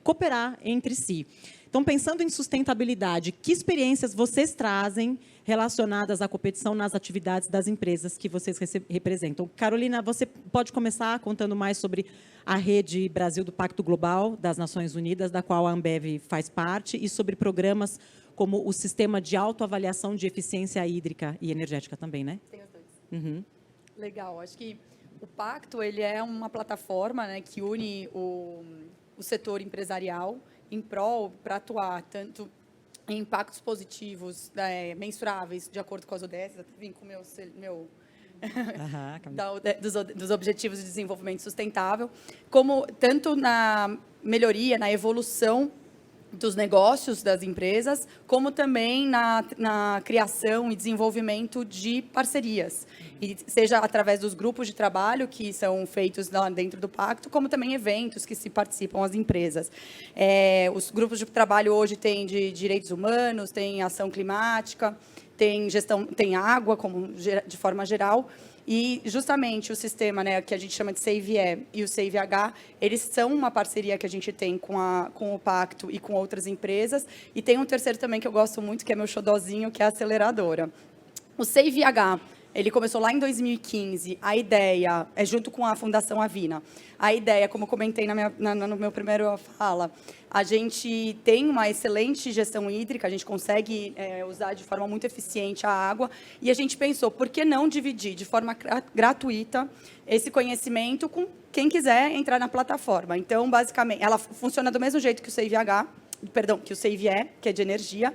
cooperar entre si. Então, pensando em sustentabilidade, que experiências vocês trazem relacionadas à competição nas atividades das empresas que vocês representam? Carolina, você pode começar contando mais sobre a Rede Brasil do Pacto Global das Nações Unidas, da qual a Ambev faz parte, e sobre programas como o Sistema de Autoavaliação de Eficiência Hídrica e Energética também, né? Tem os dois. Uhum. Legal. Acho que o Pacto ele é uma plataforma, né, que une o setor empresarial em prol para atuar tanto em impactos positivos mensuráveis de acordo com as ODS, até vim com dos Objetivos de Desenvolvimento Sustentável, como tanto na melhoria, na evolução dos negócios das empresas, como também na criação e desenvolvimento de parcerias, e seja através dos grupos de trabalho que são feitos lá dentro do pacto, como também eventos que se participam as empresas. Os grupos de trabalho hoje têm de direitos humanos, tem ação climática, tem gestão, tem água de forma geral. E, justamente, o sistema, né, que a gente chama de SAVE e o SAVE-H, eles são uma parceria que a gente tem com o Pacto e com outras empresas. E tem um terceiro também que eu gosto muito, que é meu xodozinho, que é a aceleradora. O SAVE-H, ele começou lá em 2015. A ideia é junto com a Fundação Avina. A ideia, como comentei no meu primeiro fala, a gente tem uma excelente gestão hídrica, a gente consegue usar de forma muito eficiente a água, e a gente pensou, por que não dividir de forma gratuita esse conhecimento com quem quiser entrar na plataforma? Então, basicamente, ela funciona do mesmo jeito que o SAVE-H, que o SAVE-E, que é de energia.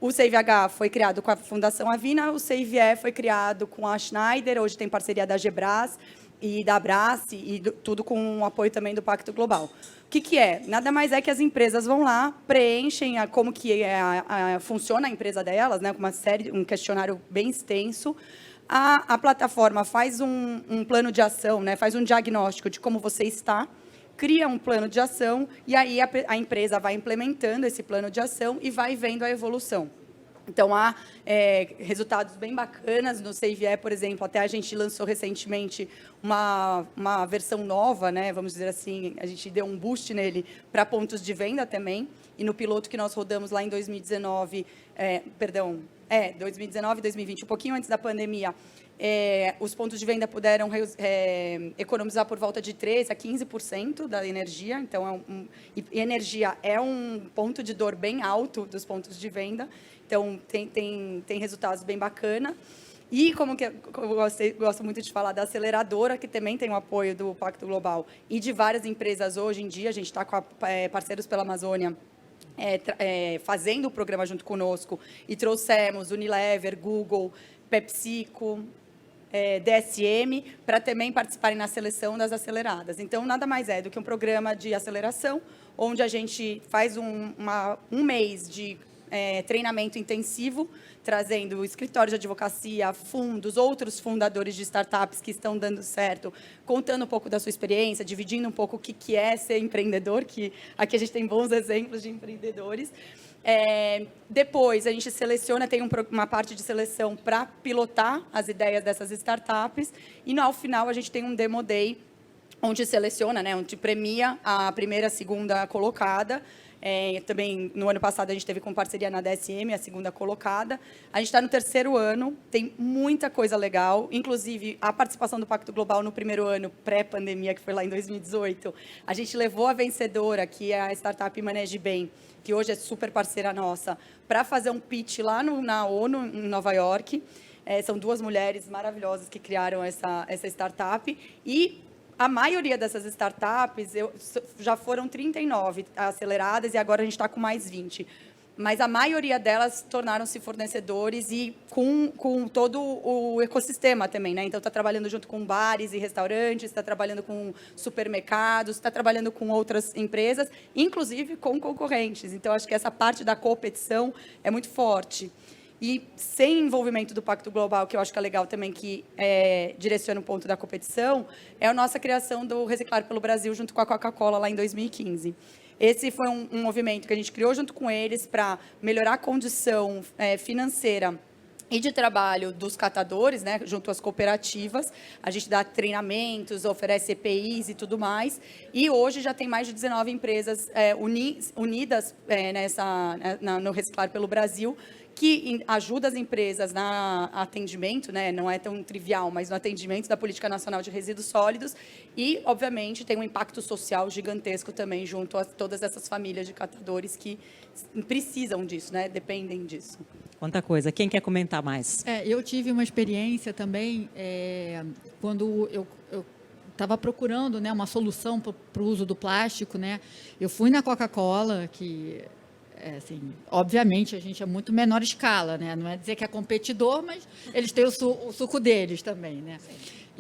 O SAVE-H foi criado com a Fundação Avina, o SAVE-E foi criado com a Schneider, hoje tem parceria da Gebras e da Abrace, e tudo com o apoio também do Pacto Global. O que é? Nada mais é que as empresas vão lá, preenchem como que funciona a empresa delas, né, com um questionário bem extenso. A plataforma faz um plano de ação, né, faz um diagnóstico de como você está, cria um plano de ação, e aí a empresa vai implementando esse plano de ação e vai vendo a evolução. Então, há resultados bem bacanas no SAVE-E, por exemplo. Até a gente lançou recentemente uma versão nova, né? Vamos dizer assim, a gente deu um boost nele para pontos de venda também. E no piloto que nós rodamos lá em 2019, 2019 e 2020, um pouquinho antes da pandemia, os pontos de venda puderam economizar por volta de 13% a 15% da energia. Então, e energia é um ponto de dor bem alto dos pontos de venda. Então, tem resultados bem bacanas. E, como eu gosto muito de falar, da aceleradora, que também tem o apoio do Pacto Global, e de várias empresas hoje em dia, a gente está com Parceiros pela Amazônia, fazendo o programa junto conosco, e trouxemos Unilever, Google, PepsiCo, DSM, para também participarem na seleção das aceleradas. Então, nada mais é do que um programa de aceleração, onde a gente faz um mês de treinamento intensivo, trazendo escritórios de advocacia, fundos, outros fundadores de startups que estão dando certo, contando um pouco da sua experiência, dividindo um pouco o que é ser empreendedor, que aqui a gente tem bons exemplos de empreendedores. Depois, a gente seleciona, tem uma parte de seleção para pilotar as ideias dessas startups, e, ao final, a gente tem um Demo Day, onde seleciona, né, onde premia a primeira e a segunda colocada. Também, no ano passado, a gente teve com parceria na DSM, a segunda colocada. A gente está no terceiro ano, tem muita coisa legal, inclusive a participação do Pacto Global no primeiro ano, pré-pandemia, que foi lá em 2018. A gente levou a vencedora, que é a startup Manage Bem, que hoje é super parceira nossa, para fazer um pitch lá na ONU, em Nova York. São duas mulheres maravilhosas que criaram essa startup. E a maioria dessas startups já foram 39 aceleradas, e agora a gente está com mais 20. Mas a maioria delas tornaram-se fornecedores e com todo o ecossistema também, né? Então, está trabalhando junto com bares e restaurantes, está trabalhando com supermercados, está trabalhando com outras empresas, inclusive com concorrentes. Então, acho que essa parte da competição é muito forte. E sem envolvimento do Pacto Global, que eu acho que é legal também, que direciona o ponto da competição, é a nossa criação do Reciclar pelo Brasil junto com a Coca-Cola lá em 2015. Esse foi um movimento que a gente criou junto com eles para melhorar a condição financeira e de trabalho dos catadores, né, junto às cooperativas. A gente dá treinamentos, oferece EPIs e tudo mais. E hoje já tem mais de 19 empresas unidas no Reciclar pelo Brasil, que ajuda as empresas no atendimento, né, não é tão trivial, mas no atendimento da Política Nacional de Resíduos Sólidos, e, obviamente, tem um impacto social gigantesco também junto a todas essas famílias de catadores que precisam disso, né, dependem disso. Quanta coisa. Quem quer comentar mais? Eu tive uma experiência também, quando eu estava procurando, né, uma solução para o uso do plástico, né. Eu fui na Coca-Cola, que assim, obviamente, a gente é muito menor escala, né? Não é dizer que é competidor, mas eles têm o suco deles também, né?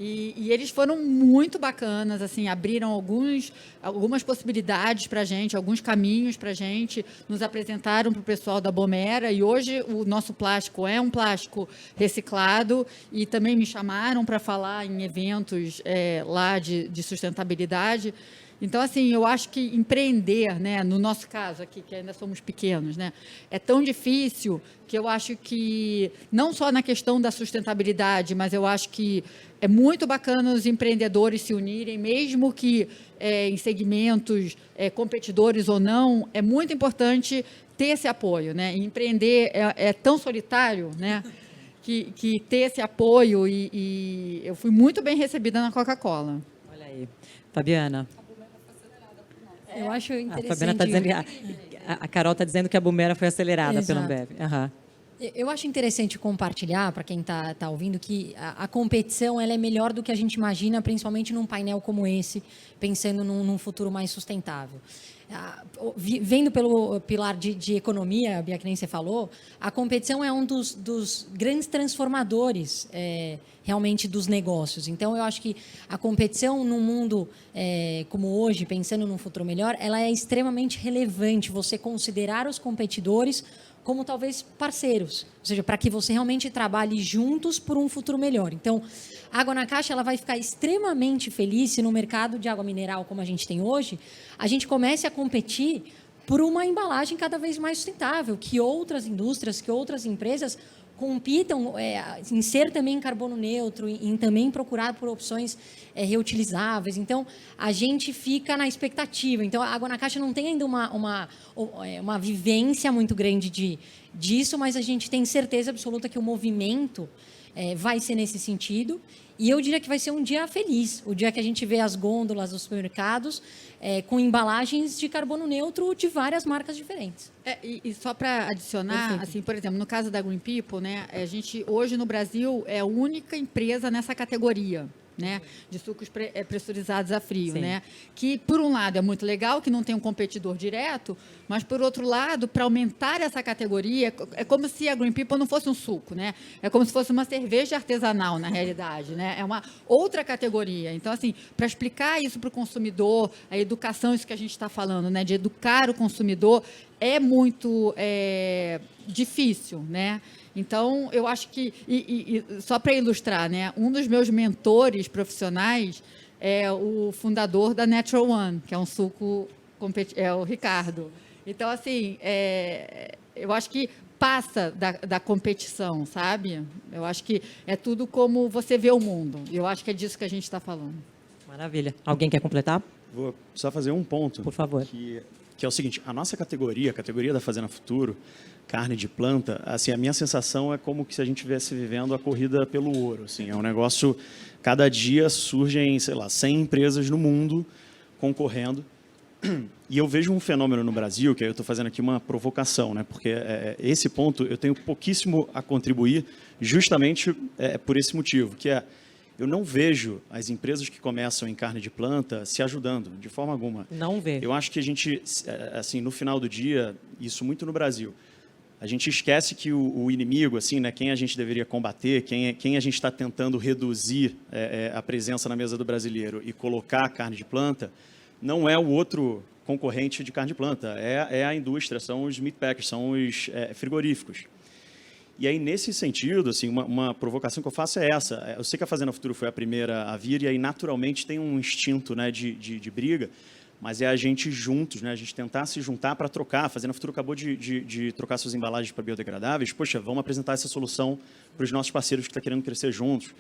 E eles foram muito bacanas, assim, abriram algumas possibilidades para a gente, alguns caminhos para a gente, nos apresentaram para o pessoal da Bomera, e hoje o nosso plástico é um plástico reciclado, e também me chamaram para falar em eventos lá de sustentabilidade. Então, assim, eu acho que empreender, né, no nosso caso aqui, que ainda somos pequenos, né, é tão difícil que eu acho que, não só na questão da sustentabilidade, mas eu acho que é muito bacana os empreendedores se unirem, mesmo que em segmentos competidores ou não, é muito importante ter esse apoio, né? E empreender é tão solitário, né? Que ter esse apoio, e eu fui muito bem recebida na Coca-Cola. Olha aí. Fabiana. Eu acho A interessante. Fabiana está dizendo, a Carol está dizendo que a Bumera foi acelerada pela Exato. Ambev. Aham. Eu acho interessante compartilhar, para quem está ouvindo, que a competição ela é melhor do que a gente imagina, principalmente num painel como esse, pensando num futuro mais sustentável. Vendo pelo pilar de economia, Bia, que nem você falou, a competição é um dos grandes transformadores, realmente, dos negócios. Então, eu acho que a competição num mundo como hoje, pensando num futuro melhor, ela é extremamente relevante, você considerar os competidores como talvez parceiros, ou seja, para que você realmente trabalhe juntos por um futuro melhor. Então, a Água na Caixa ela vai ficar extremamente feliz se no mercado de água mineral, como a gente tem hoje, a gente comece a competir por uma embalagem cada vez mais sustentável, que outras indústrias, que outras empresas compitam em ser também carbono neutro, em também procurar por opções reutilizáveis. Então, a gente fica na expectativa. Então, a Água na Caixa não tem ainda uma vivência muito grande disso, mas a gente tem certeza absoluta que o movimento vai ser nesse sentido. E eu diria que vai ser um dia feliz, o dia que a gente vê as gôndolas dos supermercados com embalagens de carbono neutro de várias marcas diferentes. E só para adicionar, Perfeito. assim, por exemplo, no caso da Green People, né, a gente hoje no Brasil é a única empresa nessa categoria, né, de sucos pressurizados a frio, Sim. né, que por um lado é muito legal que não tem um competidor direto, mas por outro lado, para aumentar essa categoria, é como se a Green People não fosse um suco, né, é como se fosse uma cerveja artesanal na realidade, né, é uma outra categoria. Então, assim, para explicar isso para o consumidor, a educação, isso que a gente está falando, né, de educar o consumidor, é muito difícil, né? Então, eu acho que, só para ilustrar, né, um dos meus mentores profissionais é o fundador da Natural One, que é um suco, é o Ricardo. Então, assim, eu acho que passa da competição, sabe? Eu acho que é tudo como você vê o mundo. Eu acho que é disso que a gente está falando. Maravilha. Alguém quer completar? Vou só fazer um ponto. Por favor. Que é o seguinte, a nossa categoria, a categoria da Fazenda Futuro, carne de planta, assim, a minha sensação é como se a gente estivesse vivendo a corrida pelo ouro. Assim, é um negócio, cada dia surgem, sei lá, 100 empresas no mundo concorrendo. E eu vejo um fenômeno no Brasil, que eu estou fazendo aqui uma provocação, né? Porque esse ponto eu tenho pouquíssimo a contribuir justamente por esse motivo, que é eu não vejo as empresas que começam em carne de planta se ajudando, de forma alguma. Não vê. Eu acho que a gente, assim, no final do dia, isso muito no Brasil, a gente esquece que o inimigo, assim, né, quem a gente deveria combater, quem a gente está tentando reduzir a presença na mesa do brasileiro e colocar a carne de planta, não é o outro concorrente de carne de planta, é a indústria, são os meat packers, são os frigoríficos. E aí, nesse sentido, assim, uma provocação que eu faço é essa. Eu sei que a Fazenda Futuro foi a primeira a vir, e aí, naturalmente, tem um instinto, né, de briga, mas é a gente juntos, né, a gente tentar se juntar para trocar. A Fazenda Futuro acabou de trocar suas embalagens para biodegradáveis. Poxa, vamos apresentar essa solução para os nossos parceiros que estão querendo crescer juntos.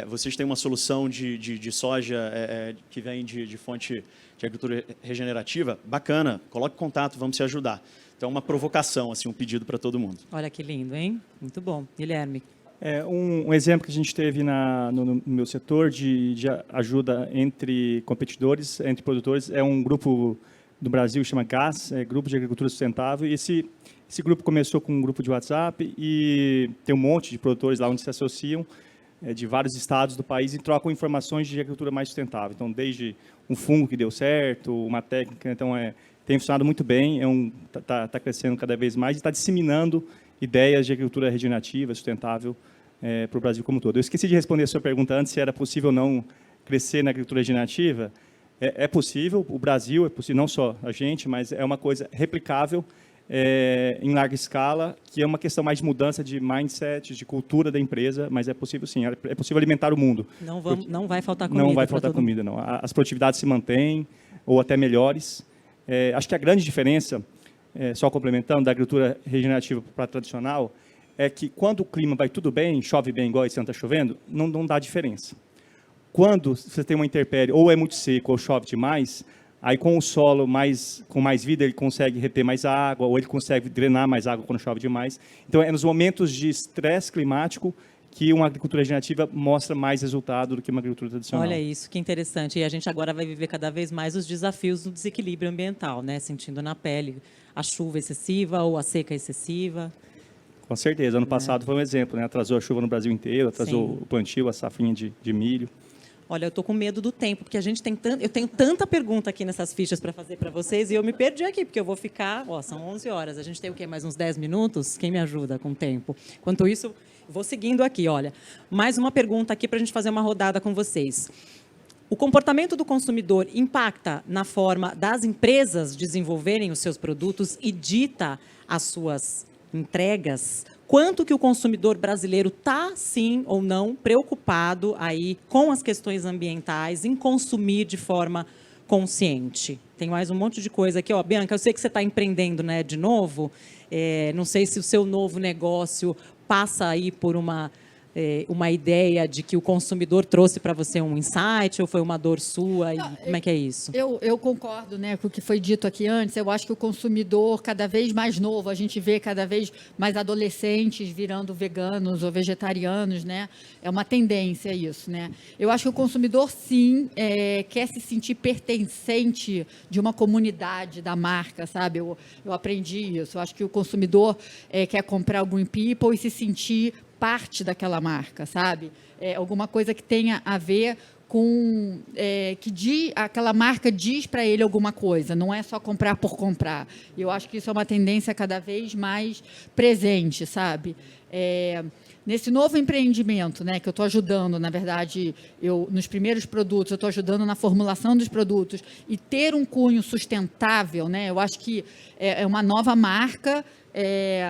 Vocês têm uma solução de soja que vem de fonte de agricultura regenerativa? Bacana, coloque contato, vamos se ajudar. Então, uma provocação, assim, um pedido para todo mundo. Olha que lindo, hein? Muito bom. Guilherme. Um exemplo que a gente teve no meu setor de ajuda entre competidores, entre produtores, é um grupo do Brasil que chama GAS, Grupo de Agricultura Sustentável. E esse grupo começou com um grupo de WhatsApp e tem um monte de produtores lá onde se associam. de vários estados do país e trocam informações de agricultura mais sustentável. Então, desde um fungo que deu certo, uma técnica, então tem funcionado muito bem, está crescendo cada vez mais e está disseminando ideias de agricultura regenerativa, sustentável para o Brasil como um todo. Eu esqueci de responder a sua pergunta antes, se era possível ou não crescer na agricultura regenerativa. É possível, o Brasil é possível, não só a gente, mas é uma coisa replicável em larga escala, que é uma questão mais de mudança de mindset, de cultura da empresa, mas é possível sim, é possível alimentar o mundo. Não vai faltar comida. Não vai faltar comida, não. As produtividades se mantêm, ou até melhores. Acho que a grande diferença, só complementando, da agricultura regenerativa para a tradicional, é que quando o clima vai tudo bem, chove bem igual esse ano está chovendo, não dá diferença. Quando você tem uma intempérie, ou é muito seco, ou chove demais, aí com o solo com mais vida, ele consegue reter mais água, ou ele consegue drenar mais água quando chove demais. Então, é nos momentos de estresse climático que uma agricultura regenerativa mostra mais resultado do que uma agricultura tradicional. Olha isso, que interessante. E a gente agora vai viver cada vez mais os desafios do desequilíbrio ambiental, né? Sentindo na pele a chuva excessiva ou a seca excessiva. Com certeza. Ano passado foi um exemplo, né? Atrasou a chuva no Brasil inteiro, atrasou o plantio, a safrinha de milho. Olha, eu estou com medo do tempo, porque eu tenho tanta pergunta aqui nessas fichas para fazer para vocês, e eu me perdi aqui, porque eu vou ficar... são 11 horas, a gente tem o quê? Mais uns 10 minutos? Quem me ajuda com o tempo? Enquanto isso, vou seguindo aqui, olha. Mais uma pergunta aqui para a gente fazer uma rodada com vocês. O comportamento do consumidor impacta na forma das empresas desenvolverem os seus produtos e dita as suas entregas? Quanto que o consumidor brasileiro está, sim ou não, preocupado aí com as questões ambientais, em consumir de forma consciente? Tem mais um monte de coisa aqui. Bianca, eu sei que você está empreendendo, né, de novo. Não sei se o seu novo negócio passa aí por uma ideia de que o consumidor trouxe para você um insight, ou foi uma dor sua? Como é que é isso? Eu concordo, né, com o que foi dito aqui antes. Eu acho que o consumidor, cada vez mais novo, a gente vê cada vez mais adolescentes virando veganos ou vegetarianos, né? É uma tendência isso, né? Eu acho que o consumidor, sim, quer se sentir pertencente de uma comunidade da marca, sabe? Eu aprendi isso. Eu acho que o consumidor quer comprar o Green People e se sentir parte daquela marca, sabe? Alguma coisa que tenha a ver com... aquela marca diz para ele alguma coisa, não é só comprar por comprar. Eu acho que isso é uma tendência cada vez mais presente, sabe? Nesse novo empreendimento, né, que eu estou ajudando, na verdade, nos primeiros produtos, eu estou ajudando na formulação dos produtos e ter um cunho sustentável, né? Eu acho que é uma nova marca,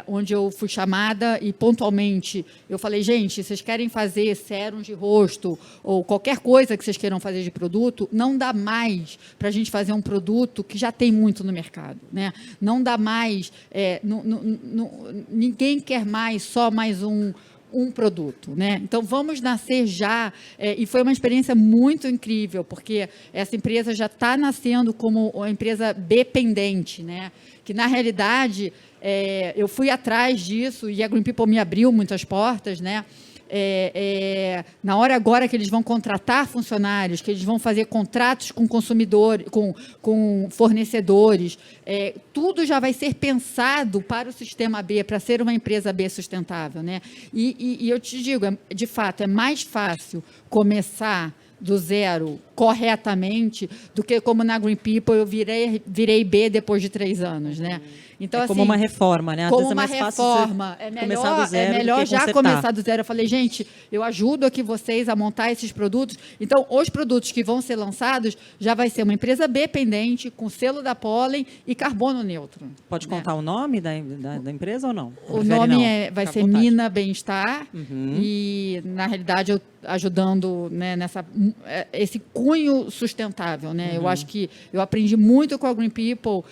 onde eu fui chamada e pontualmente eu falei, gente, vocês querem fazer sérums de rosto ou qualquer coisa que vocês queiram fazer de produto, não dá mais para a gente fazer um produto que já tem muito no mercado, né? Não dá mais, ninguém quer só mais um produto, né? Então, vamos nascer já, e foi uma experiência muito incrível, porque essa empresa já está nascendo como uma empresa dependente, né? Que, na realidade, eu fui atrás disso e a Green People me abriu muitas portas, né? Na hora agora que eles vão contratar funcionários, que eles vão fazer contratos com consumidores, com fornecedores, tudo já vai ser pensado para o sistema B, para ser uma empresa B sustentável, né? E eu te digo, de fato, é mais fácil começar do zero corretamente do que como na Green People eu virei B depois de 3 anos, né? Então, como uma reforma, né? Às vezes é mais reforma, é melhor já começar do zero. Eu falei, gente, eu ajudo aqui vocês a montar esses produtos. Então, os produtos que vão ser lançados já vai ser uma empresa dependente, com selo da Pólen e carbono neutro. Pode contar o nome da empresa ou não? O nome vai ser Mina Bem-Estar. E, na realidade, eu ajudando, né, esse cunho sustentável, né? Eu acho que eu aprendi muito com a Green People,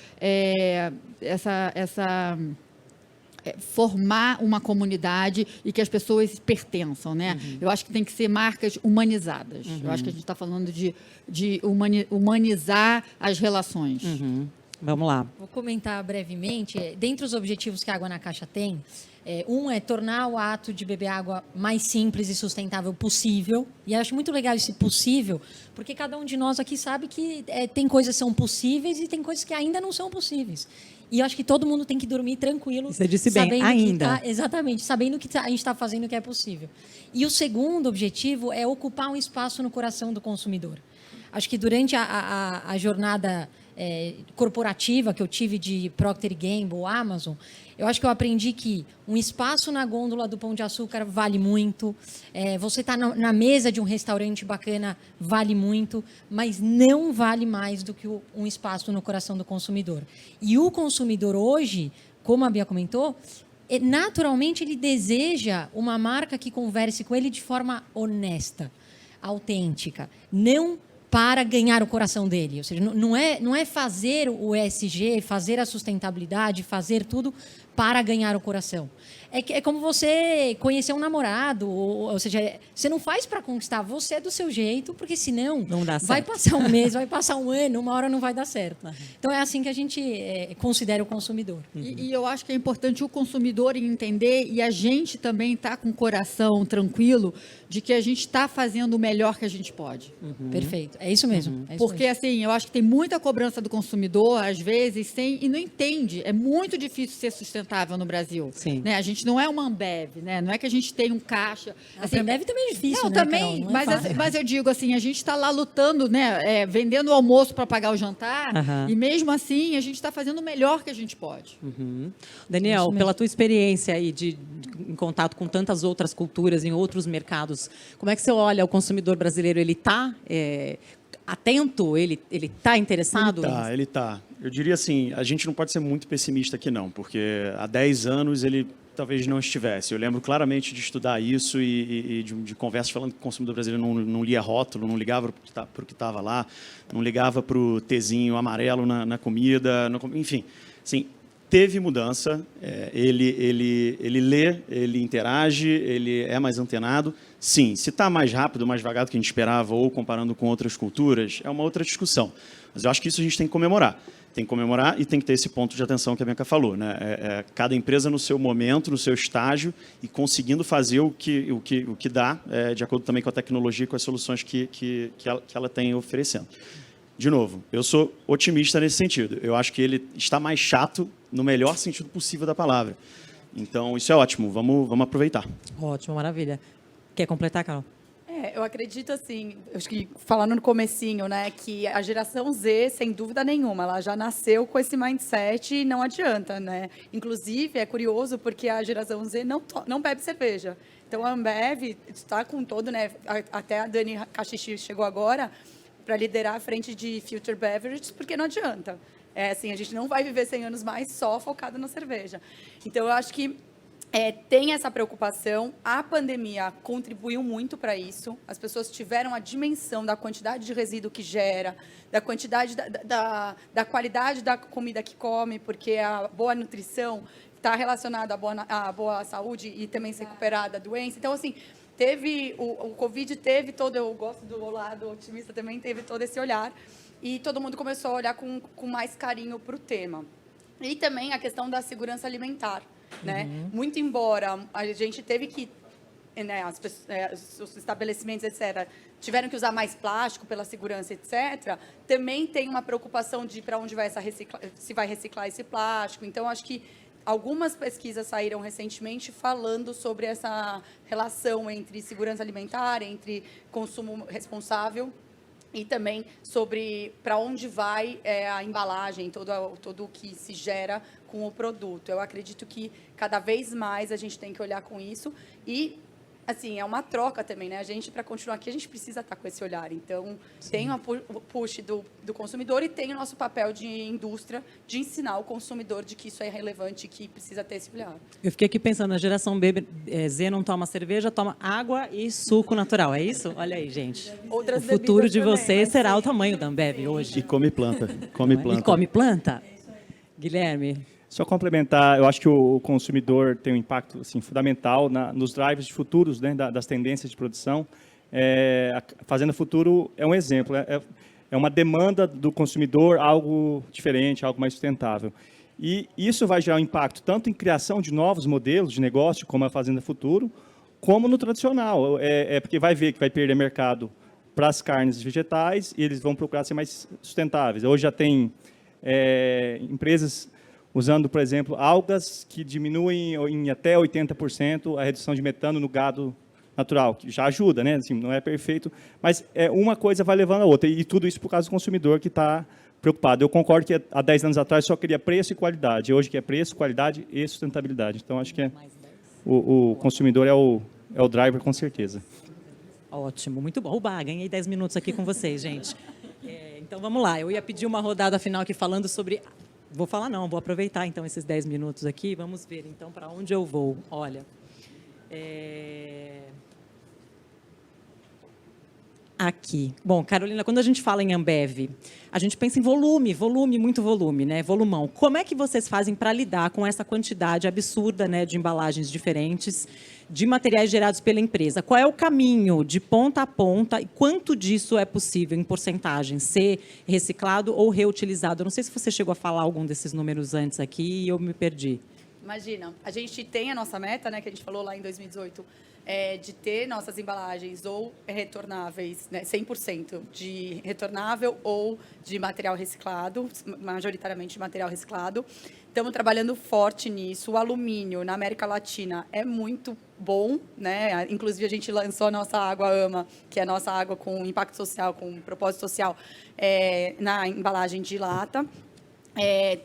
formar uma comunidade e que as pessoas pertençam, né? Eu acho que tem que ser marcas humanizadas. Eu acho que a gente está falando de humanizar as relações. Vamos lá. Vou comentar brevemente. Dentre os objetivos que a Água na Caixa tem, um é tornar o ato de beber água mais simples e sustentável possível. E eu acho muito legal esse possível, porque cada um de nós aqui sabe que tem coisas que são possíveis e tem coisas que ainda não são possíveis. E eu acho que todo mundo tem que dormir tranquilo. Você disse bem, ainda. Exatamente, sabendo que a gente está fazendo o que é possível. E o segundo objetivo é ocupar um espaço no coração do consumidor. Acho que durante a jornada corporativa que eu tive de Procter & Gamble, Amazon, eu acho que eu aprendi que um espaço na gôndola do Pão de Açúcar vale muito, você está na mesa de um restaurante bacana vale muito, mas não vale mais do que um espaço no coração do consumidor. E o consumidor hoje, como a Bia comentou, naturalmente ele deseja uma marca que converse com ele de forma honesta, autêntica, não para ganhar o coração dele. Ou seja, não é fazer o ESG, fazer a sustentabilidade, fazer tudo para ganhar o coração. É como você conhecer um namorado, ou seja, você não faz para conquistar, você é do seu jeito, porque senão não dá vai certo. passar um mês, vai passar um ano, uma hora não vai dar certo. Então é assim que a gente considera o consumidor. E eu acho que é importante o consumidor entender e a gente também estar com o coração tranquilo de que a gente está fazendo o melhor que a gente pode. Perfeito. É isso mesmo. É isso Porque, mesmo. assim, eu acho que tem muita cobrança do consumidor, às vezes, e não entende. É muito difícil ser sustentável no Brasil. Sim. Né? A gente não é uma Ambev, né? Não é que a gente tem um caixa. Assim, Ambev também é difícil, não, né, também, Carol? Não é fácil. mas eu digo assim, a gente está lá lutando, né? Vendendo o almoço para pagar o jantar, e mesmo assim a gente está fazendo o melhor que a gente pode. Daniel, pela tua experiência aí em contato com tantas outras culturas, em outros mercados, como é que você olha o consumidor brasileiro? Ele está atento? Ele está interessado? Ele está. Eu diria assim, a gente não pode ser muito pessimista aqui não, porque há 10 anos ele talvez não estivesse. Eu lembro claramente de estudar isso e de conversas falando que o consumidor brasileiro não lia rótulo, não ligava para o que estava lá, não ligava para o tezinho amarelo na comida, enfim. Assim, teve mudança, ele lê, ele interage, ele é mais antenado. Sim, se está mais rápido, mais devagar do que a gente esperava, ou comparando com outras culturas, é uma outra discussão. Mas eu acho que isso a gente tem que comemorar. Tem que comemorar e tem que ter esse ponto de atenção que a Bianca falou, né? Cada empresa no seu momento, no seu estágio, e conseguindo fazer o que dá, de acordo também com a tecnologia e com as soluções que ela tem oferecendo. De novo, eu sou otimista nesse sentido. Eu acho que ele está mais chato no melhor sentido possível da palavra. Então, isso é ótimo. Vamos aproveitar. Ótimo, maravilha. Quer completar, Carol? Eu acredito assim, acho que falando no comecinho, né, que a geração Z, sem dúvida nenhuma, ela já nasceu com esse mindset e não adianta, né? Inclusive, é curioso porque a geração Z não bebe cerveja. Então, a Ambev está com todo, né, até a Dani Caxixi chegou agora para liderar a frente de Future Beverages, porque não adianta. Assim, a gente não vai viver 100 anos mais só focado na cerveja. Então, eu acho que tem essa preocupação. A pandemia contribuiu muito para isso. As pessoas tiveram a dimensão da quantidade de resíduo que gera, da quantidade da qualidade da comida que come, porque a boa nutrição está relacionada à boa saúde e também se recuperar da doença. Então, assim, o Covid teve todo, eu gosto do lado otimista também, teve todo esse olhar. E todo mundo começou a olhar com mais carinho para o tema. E também a questão da segurança alimentar. Né? Muito embora a gente teve que, né, os estabelecimentos, etc., tiveram que usar mais plástico pela segurança, etc., também tem uma preocupação de para onde vai se vai reciclar esse plástico. Então, acho que algumas pesquisas saíram recentemente falando sobre essa relação entre segurança alimentar, entre consumo responsável, e também sobre para onde vai a embalagem, todo o que se gera com o produto. Eu acredito que cada vez mais a gente tem que olhar com isso e, assim, é uma troca também, né? A gente, para continuar aqui, a gente precisa estar com esse olhar. Então, tem o push do consumidor e tem o nosso papel de indústria de ensinar o consumidor de que isso é relevante e que precisa ter esse olhar. Eu fiquei aqui pensando, a geração Z não toma cerveja, toma água e suco natural, é isso? Olha aí, gente. Outras o futuro bebidas de também, vocês mas será sim. o tamanho da Ambev hoje. E come planta. E come planta? Guilherme? Só complementar, eu acho que o consumidor tem um impacto assim, fundamental nos drivers de futuros, né, das tendências de produção. A Fazenda Futuro é um exemplo. é uma demanda do consumidor, algo diferente, algo mais sustentável. E isso vai gerar um impacto tanto em criação de novos modelos de negócio, como a Fazenda Futuro, como no tradicional. Porque vai ver que vai perder mercado para as carnes vegetais e eles vão procurar ser mais sustentáveis. Hoje já tem empresas usando, por exemplo, algas que diminuem em até 80% a redução de metano no gado natural, que já ajuda, né? Assim, não é perfeito, mas uma coisa vai levando a outra. E tudo isso por causa do consumidor que está preocupado. Eu concordo que há 10 anos atrás só queria preço e qualidade. Hoje que é preço, qualidade e sustentabilidade. Então, acho que o consumidor é o driver, com certeza. Ótimo, muito bom. Oba, ganhei 10 minutos aqui com vocês, gente. Então, vamos lá. Eu ia pedir uma rodada final aqui falando sobre... Vou falar não, vou aproveitar, então, esses 10 minutos aqui. Vamos ver, então, para onde eu vou. Olha... Aqui. Bom, Carolina, quando a gente fala em Ambev, a gente pensa em volume, muito volume, né? Volumão. Como é que vocês fazem para lidar com essa quantidade absurda, né, de embalagens diferentes, de materiais gerados pela empresa? Qual é o caminho de ponta a ponta e quanto disso é possível, em porcentagem, ser reciclado ou reutilizado? Eu não sei se você chegou a falar algum desses números antes aqui e eu me perdi. Imagina, a gente tem a nossa meta, né, que a gente falou lá em 2018, de ter nossas embalagens ou retornáveis, né, 100% de retornável ou de material reciclado, majoritariamente de material reciclado. Estamos trabalhando forte nisso. O alumínio na América Latina é muito bom, né? Inclusive, a gente lançou a nossa água AMA, que é a nossa água com impacto social, com propósito social, na embalagem de lata.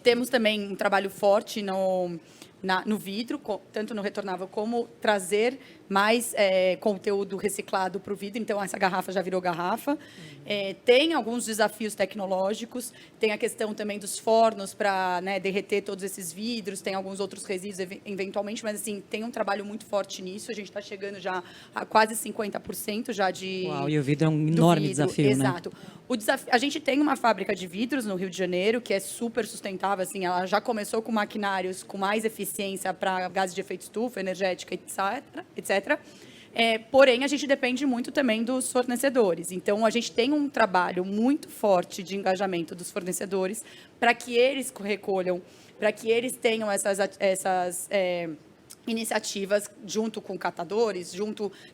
Temos também um trabalho forte no vidro, tanto no retornável, como trazer mais conteúdo reciclado para o vidro. Então, essa garrafa já virou garrafa. Tem alguns desafios tecnológicos, tem a questão também dos fornos para, né, derreter todos esses vidros, tem alguns outros resíduos eventualmente, mas assim, tem um trabalho muito forte nisso. A gente está chegando já a quase 50% já de... Uau, e o vidro é um enorme desafio, né? Exato. A gente tem uma fábrica de vidros no Rio de Janeiro, que é super sustentável, assim, ela já começou com maquinários com mais eficiência para gases de efeito estufa, energética, etc. Porém, a gente depende muito também dos fornecedores. Então, a gente tem um trabalho muito forte de engajamento dos fornecedores para que eles recolham, para que eles tenham essas iniciativas junto com catadores,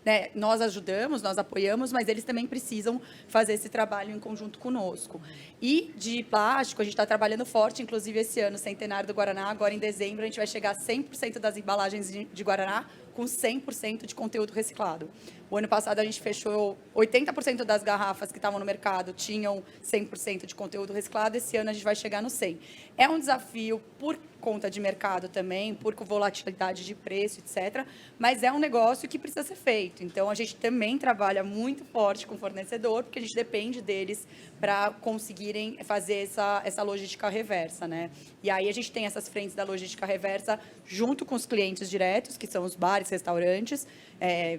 né, nós ajudamos, nós apoiamos, mas eles também precisam fazer esse trabalho em conjunto conosco. E de plástico, a gente está trabalhando forte, inclusive esse ano, centenário do Guaraná, agora em dezembro, a gente vai chegar a 100% das embalagens de Guaraná com 100% de conteúdo reciclado. O ano passado, a gente fechou 80% das garrafas que estavam no mercado tinham 100% de conteúdo reciclado. Esse ano, a gente vai chegar no 100%. É um desafio por conta de mercado também, por volatilidade de preço, etc. Mas é um negócio que precisa ser feito. Então, a gente também trabalha muito forte com o fornecedor, porque a gente depende deles para conseguirem fazer essa logística reversa, né? E aí, a gente tem essas frentes da logística reversa junto com os clientes diretos, que são os bares, restaurantes,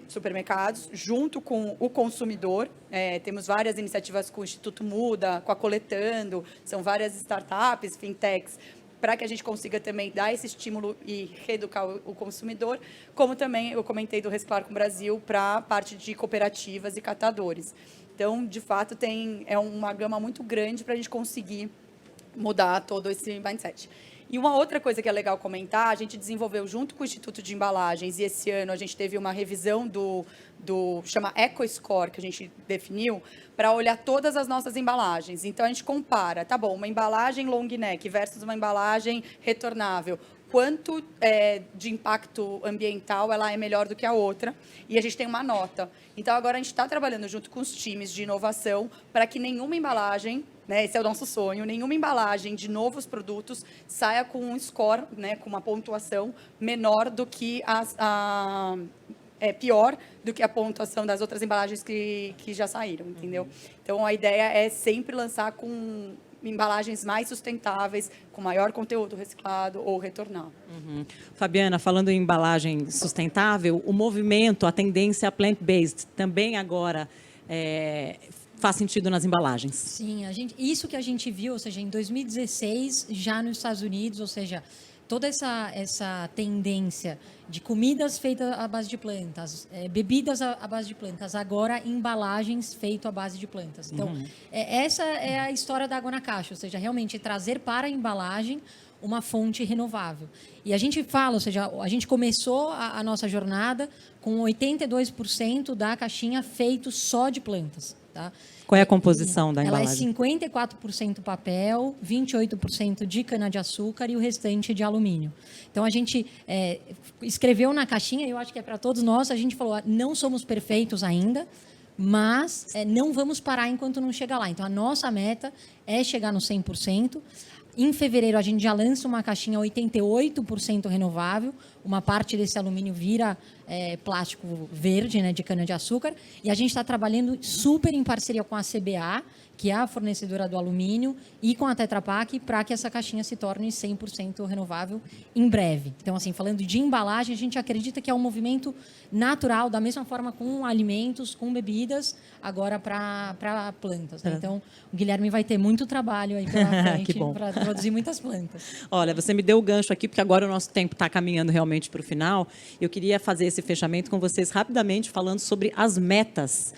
supermercados, junto com o consumidor. Temos várias iniciativas com o Instituto Muda, com a Coletando, são várias startups, fintechs, para que a gente consiga também dar esse estímulo e reeducar o consumidor, como também eu comentei do Reciclar com o Brasil para a parte de cooperativas e catadores. Então, de fato, é uma gama muito grande para a gente conseguir mudar todo esse mindset. E uma outra coisa que é legal comentar, a gente desenvolveu junto com o Instituto de Embalagens, e esse ano a gente teve uma revisão chama EcoScore, que a gente definiu, para olhar todas as nossas embalagens. Então, a gente compara, tá bom, uma embalagem long neck versus uma embalagem retornável. Quanto de impacto ambiental ela é melhor do que a outra, e a gente tem uma nota. Então, agora a gente está trabalhando junto com os times de inovação para que nenhuma embalagem, né, esse é o nosso sonho, nenhuma embalagem de novos produtos saia com um score, né, com uma pontuação menor do que pior do que a pontuação das outras embalagens que já saíram, entendeu? Então, a ideia é sempre lançar com embalagens mais sustentáveis, com maior conteúdo reciclado ou retornável. Fabiana, falando em embalagem sustentável, o movimento, a tendência plant-based, também agora faz sentido nas embalagens? Sim, isso que a gente viu, ou seja, em 2016, já nos Estados Unidos, ou seja, toda essa tendência de comidas feitas à base de plantas, bebidas à base de plantas, agora embalagens feitas à base de plantas. Então, essa é a história da água na caixa, ou seja, realmente trazer para a embalagem uma fonte renovável. E a gente fala, ou seja, a gente começou a nossa jornada com 82% da caixinha feito só de plantas. Tá? Qual é a composição da Ela embalagem? é 54% papel, 28% de cana-de-açúcar e o restante de alumínio. Então, a gente escreveu na caixinha, eu acho que é para todos nós, a gente falou, não somos perfeitos ainda, mas não vamos parar enquanto não chegar lá. Então, a nossa meta é chegar no 100%. Em fevereiro, a gente já lança uma caixinha 88% renovável. Uma parte desse alumínio vira plástico verde, né, de cana-de-açúcar. E a gente está trabalhando super em parceria com a CBA, que é a fornecedora do alumínio, e com a Tetra Pak, para que essa caixinha se torne 100% renovável em breve. Então, assim, falando de embalagem, a gente acredita que é um movimento natural, da mesma forma com alimentos, com bebidas, agora para plantas. Né? Então, o Guilherme vai ter muito trabalho aí pela frente para produzir muitas plantas. Olha, você me deu o gancho aqui, porque agora o nosso tempo está caminhando realmente para o final. Eu queria fazer esse fechamento com vocês rapidamente, falando sobre as metas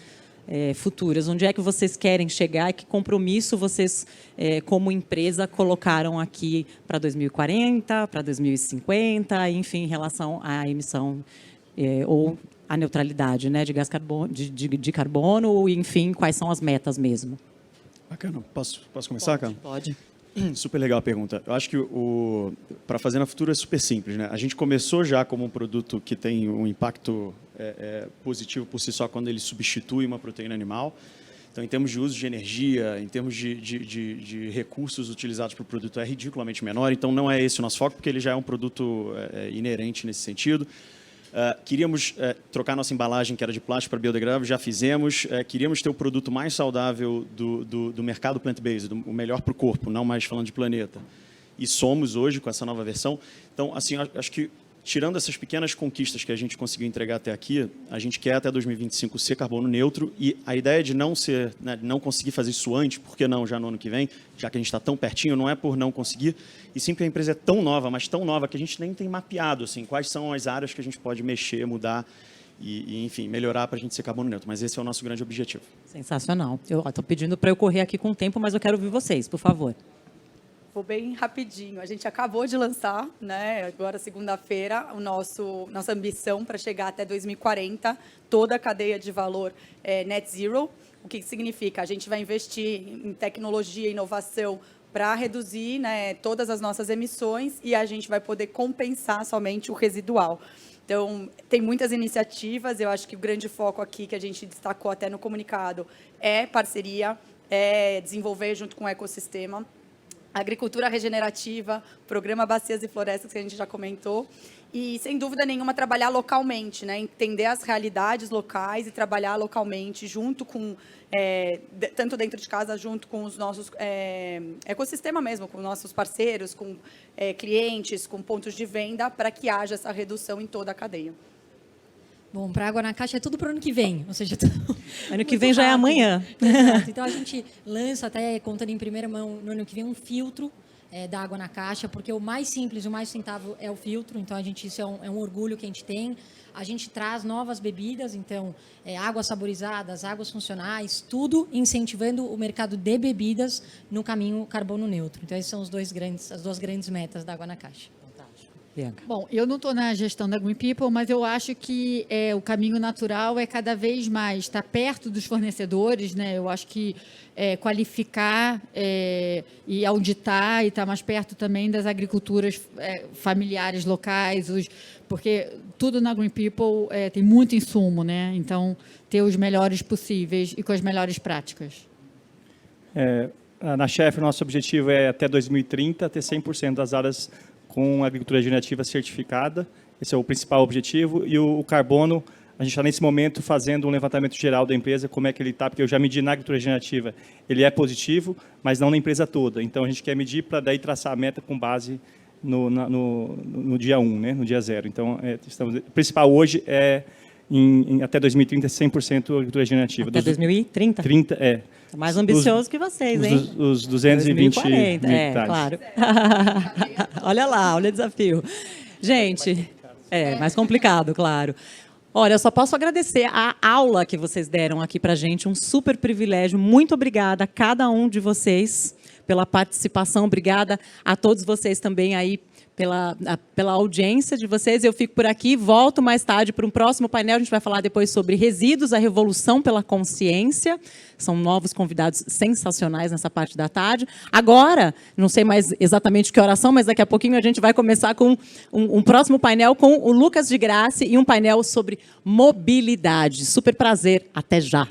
futuras. Onde é que vocês querem chegar e que compromisso vocês, como empresa, colocaram aqui para 2040, para 2050, enfim, em relação à emissão ou à neutralidade, né, de gás carbono, enfim, quais são as metas mesmo? Bacana. Posso começar, cara? Pode. Super legal a pergunta. Eu acho que para fazer na Futura é super simples, né? A gente começou já como um produto que tem um impacto positivo por si só quando ele substitui uma proteína animal. Então, em termos de uso de energia, em termos de recursos utilizados para o produto, é ridiculamente menor. Então, não é esse o nosso foco, porque ele já é um produto inerente nesse sentido. Queríamos trocar nossa embalagem, que era de plástico, para biodegradável, já fizemos. Queríamos ter o produto mais saudável do mercado plant-based, o melhor para o corpo, não mais falando de planeta. E somos hoje com essa nova versão. Então, assim, acho que, tirando essas pequenas conquistas que a gente conseguiu entregar até aqui, a gente quer até 2025 ser carbono neutro, e a ideia de não ser, né, não conseguir fazer isso antes, por que não já no ano que vem, já que a gente está tão pertinho, não é por não conseguir, e sim porque a empresa é tão nova, mas tão nova, que a gente nem tem mapeado assim, quais são as áreas que a gente pode mexer, mudar e enfim, melhorar para a gente ser carbono neutro. Mas esse é o nosso grande objetivo. Sensacional. Eu estou pedindo para eu correr aqui com o tempo, mas eu quero ouvir vocês, por favor. Vou bem rapidinho. A gente acabou de lançar, né, agora segunda-feira, nossa ambição para chegar até 2040, toda a cadeia de valor net zero. O que significa? A gente vai investir em tecnologia e inovação para reduzir, né, todas as nossas emissões, e a gente vai poder compensar somente o residual. Então, tem muitas iniciativas. Eu acho que o grande foco aqui, que a gente destacou até no comunicado, é parceria, é desenvolver junto com o ecossistema. Agricultura regenerativa, programa Bacias e Florestas, que a gente já comentou. E, sem dúvida nenhuma, trabalhar localmente, né? Entender as realidades locais e trabalhar localmente, junto com, tanto dentro de casa, junto com os nossos ecossistema mesmo, com nossos parceiros, com clientes, com pontos de venda, para que haja essa redução em toda a cadeia. Bom, para água na caixa é tudo para o ano que vem, ou seja, ano que vem já é amanhã. Exato. Então a gente lança, até contando em primeira mão, no ano que vem, um filtro da água na caixa, porque o mais simples, o mais sustentável é o filtro. Então isso é um orgulho que a gente tem. A gente traz novas bebidas, então águas saborizadas, águas funcionais, tudo incentivando o mercado de bebidas no caminho carbono neutro. Então esses são as duas grandes metas da água na caixa. Bianca. Bom, eu não estou na gestão da Green People, mas eu acho que o caminho natural é cada vez mais estar perto dos fornecedores, né? Eu acho que qualificar e auditar e estar mais perto também das agriculturas familiares locais, porque tudo na Green People tem muito insumo, né? Então, ter os melhores possíveis e com as melhores práticas. Na Chef, nosso objetivo é, até 2030, ter 100% das áreas com agricultura regenerativa certificada. Esse é o principal objetivo. E o carbono, a gente está nesse momento fazendo um levantamento geral da empresa, como é que ele está, porque eu já medi na agricultura regenerativa, ele é positivo, mas não na empresa toda. Então, a gente quer medir para daí traçar a meta com base no dia 1, né, no dia 0. Então, o principal hoje é até 2030, 100% agricultura regenerativa. Até 2030? 30, Tá mais ambicioso que vocês, hein? Os 220 2040, mil é, hectares. claro. Olha lá, olha o desafio. Gente, mais complicado, claro. Olha, eu só posso agradecer a aula que vocês deram aqui para a gente, um super privilégio. Muito obrigada a cada um de vocês pela participação, obrigada a todos vocês também aí pela audiência de vocês. Eu fico por aqui, volto mais tarde para um próximo painel. A gente vai falar depois sobre resíduos, a revolução pela consciência. São novos convidados sensacionais nessa parte da tarde. Agora, não sei mais exatamente que horas são, mas daqui a pouquinho a gente vai começar com um próximo painel com o Lucas de Grassi e um painel sobre mobilidade. Super prazer, até já.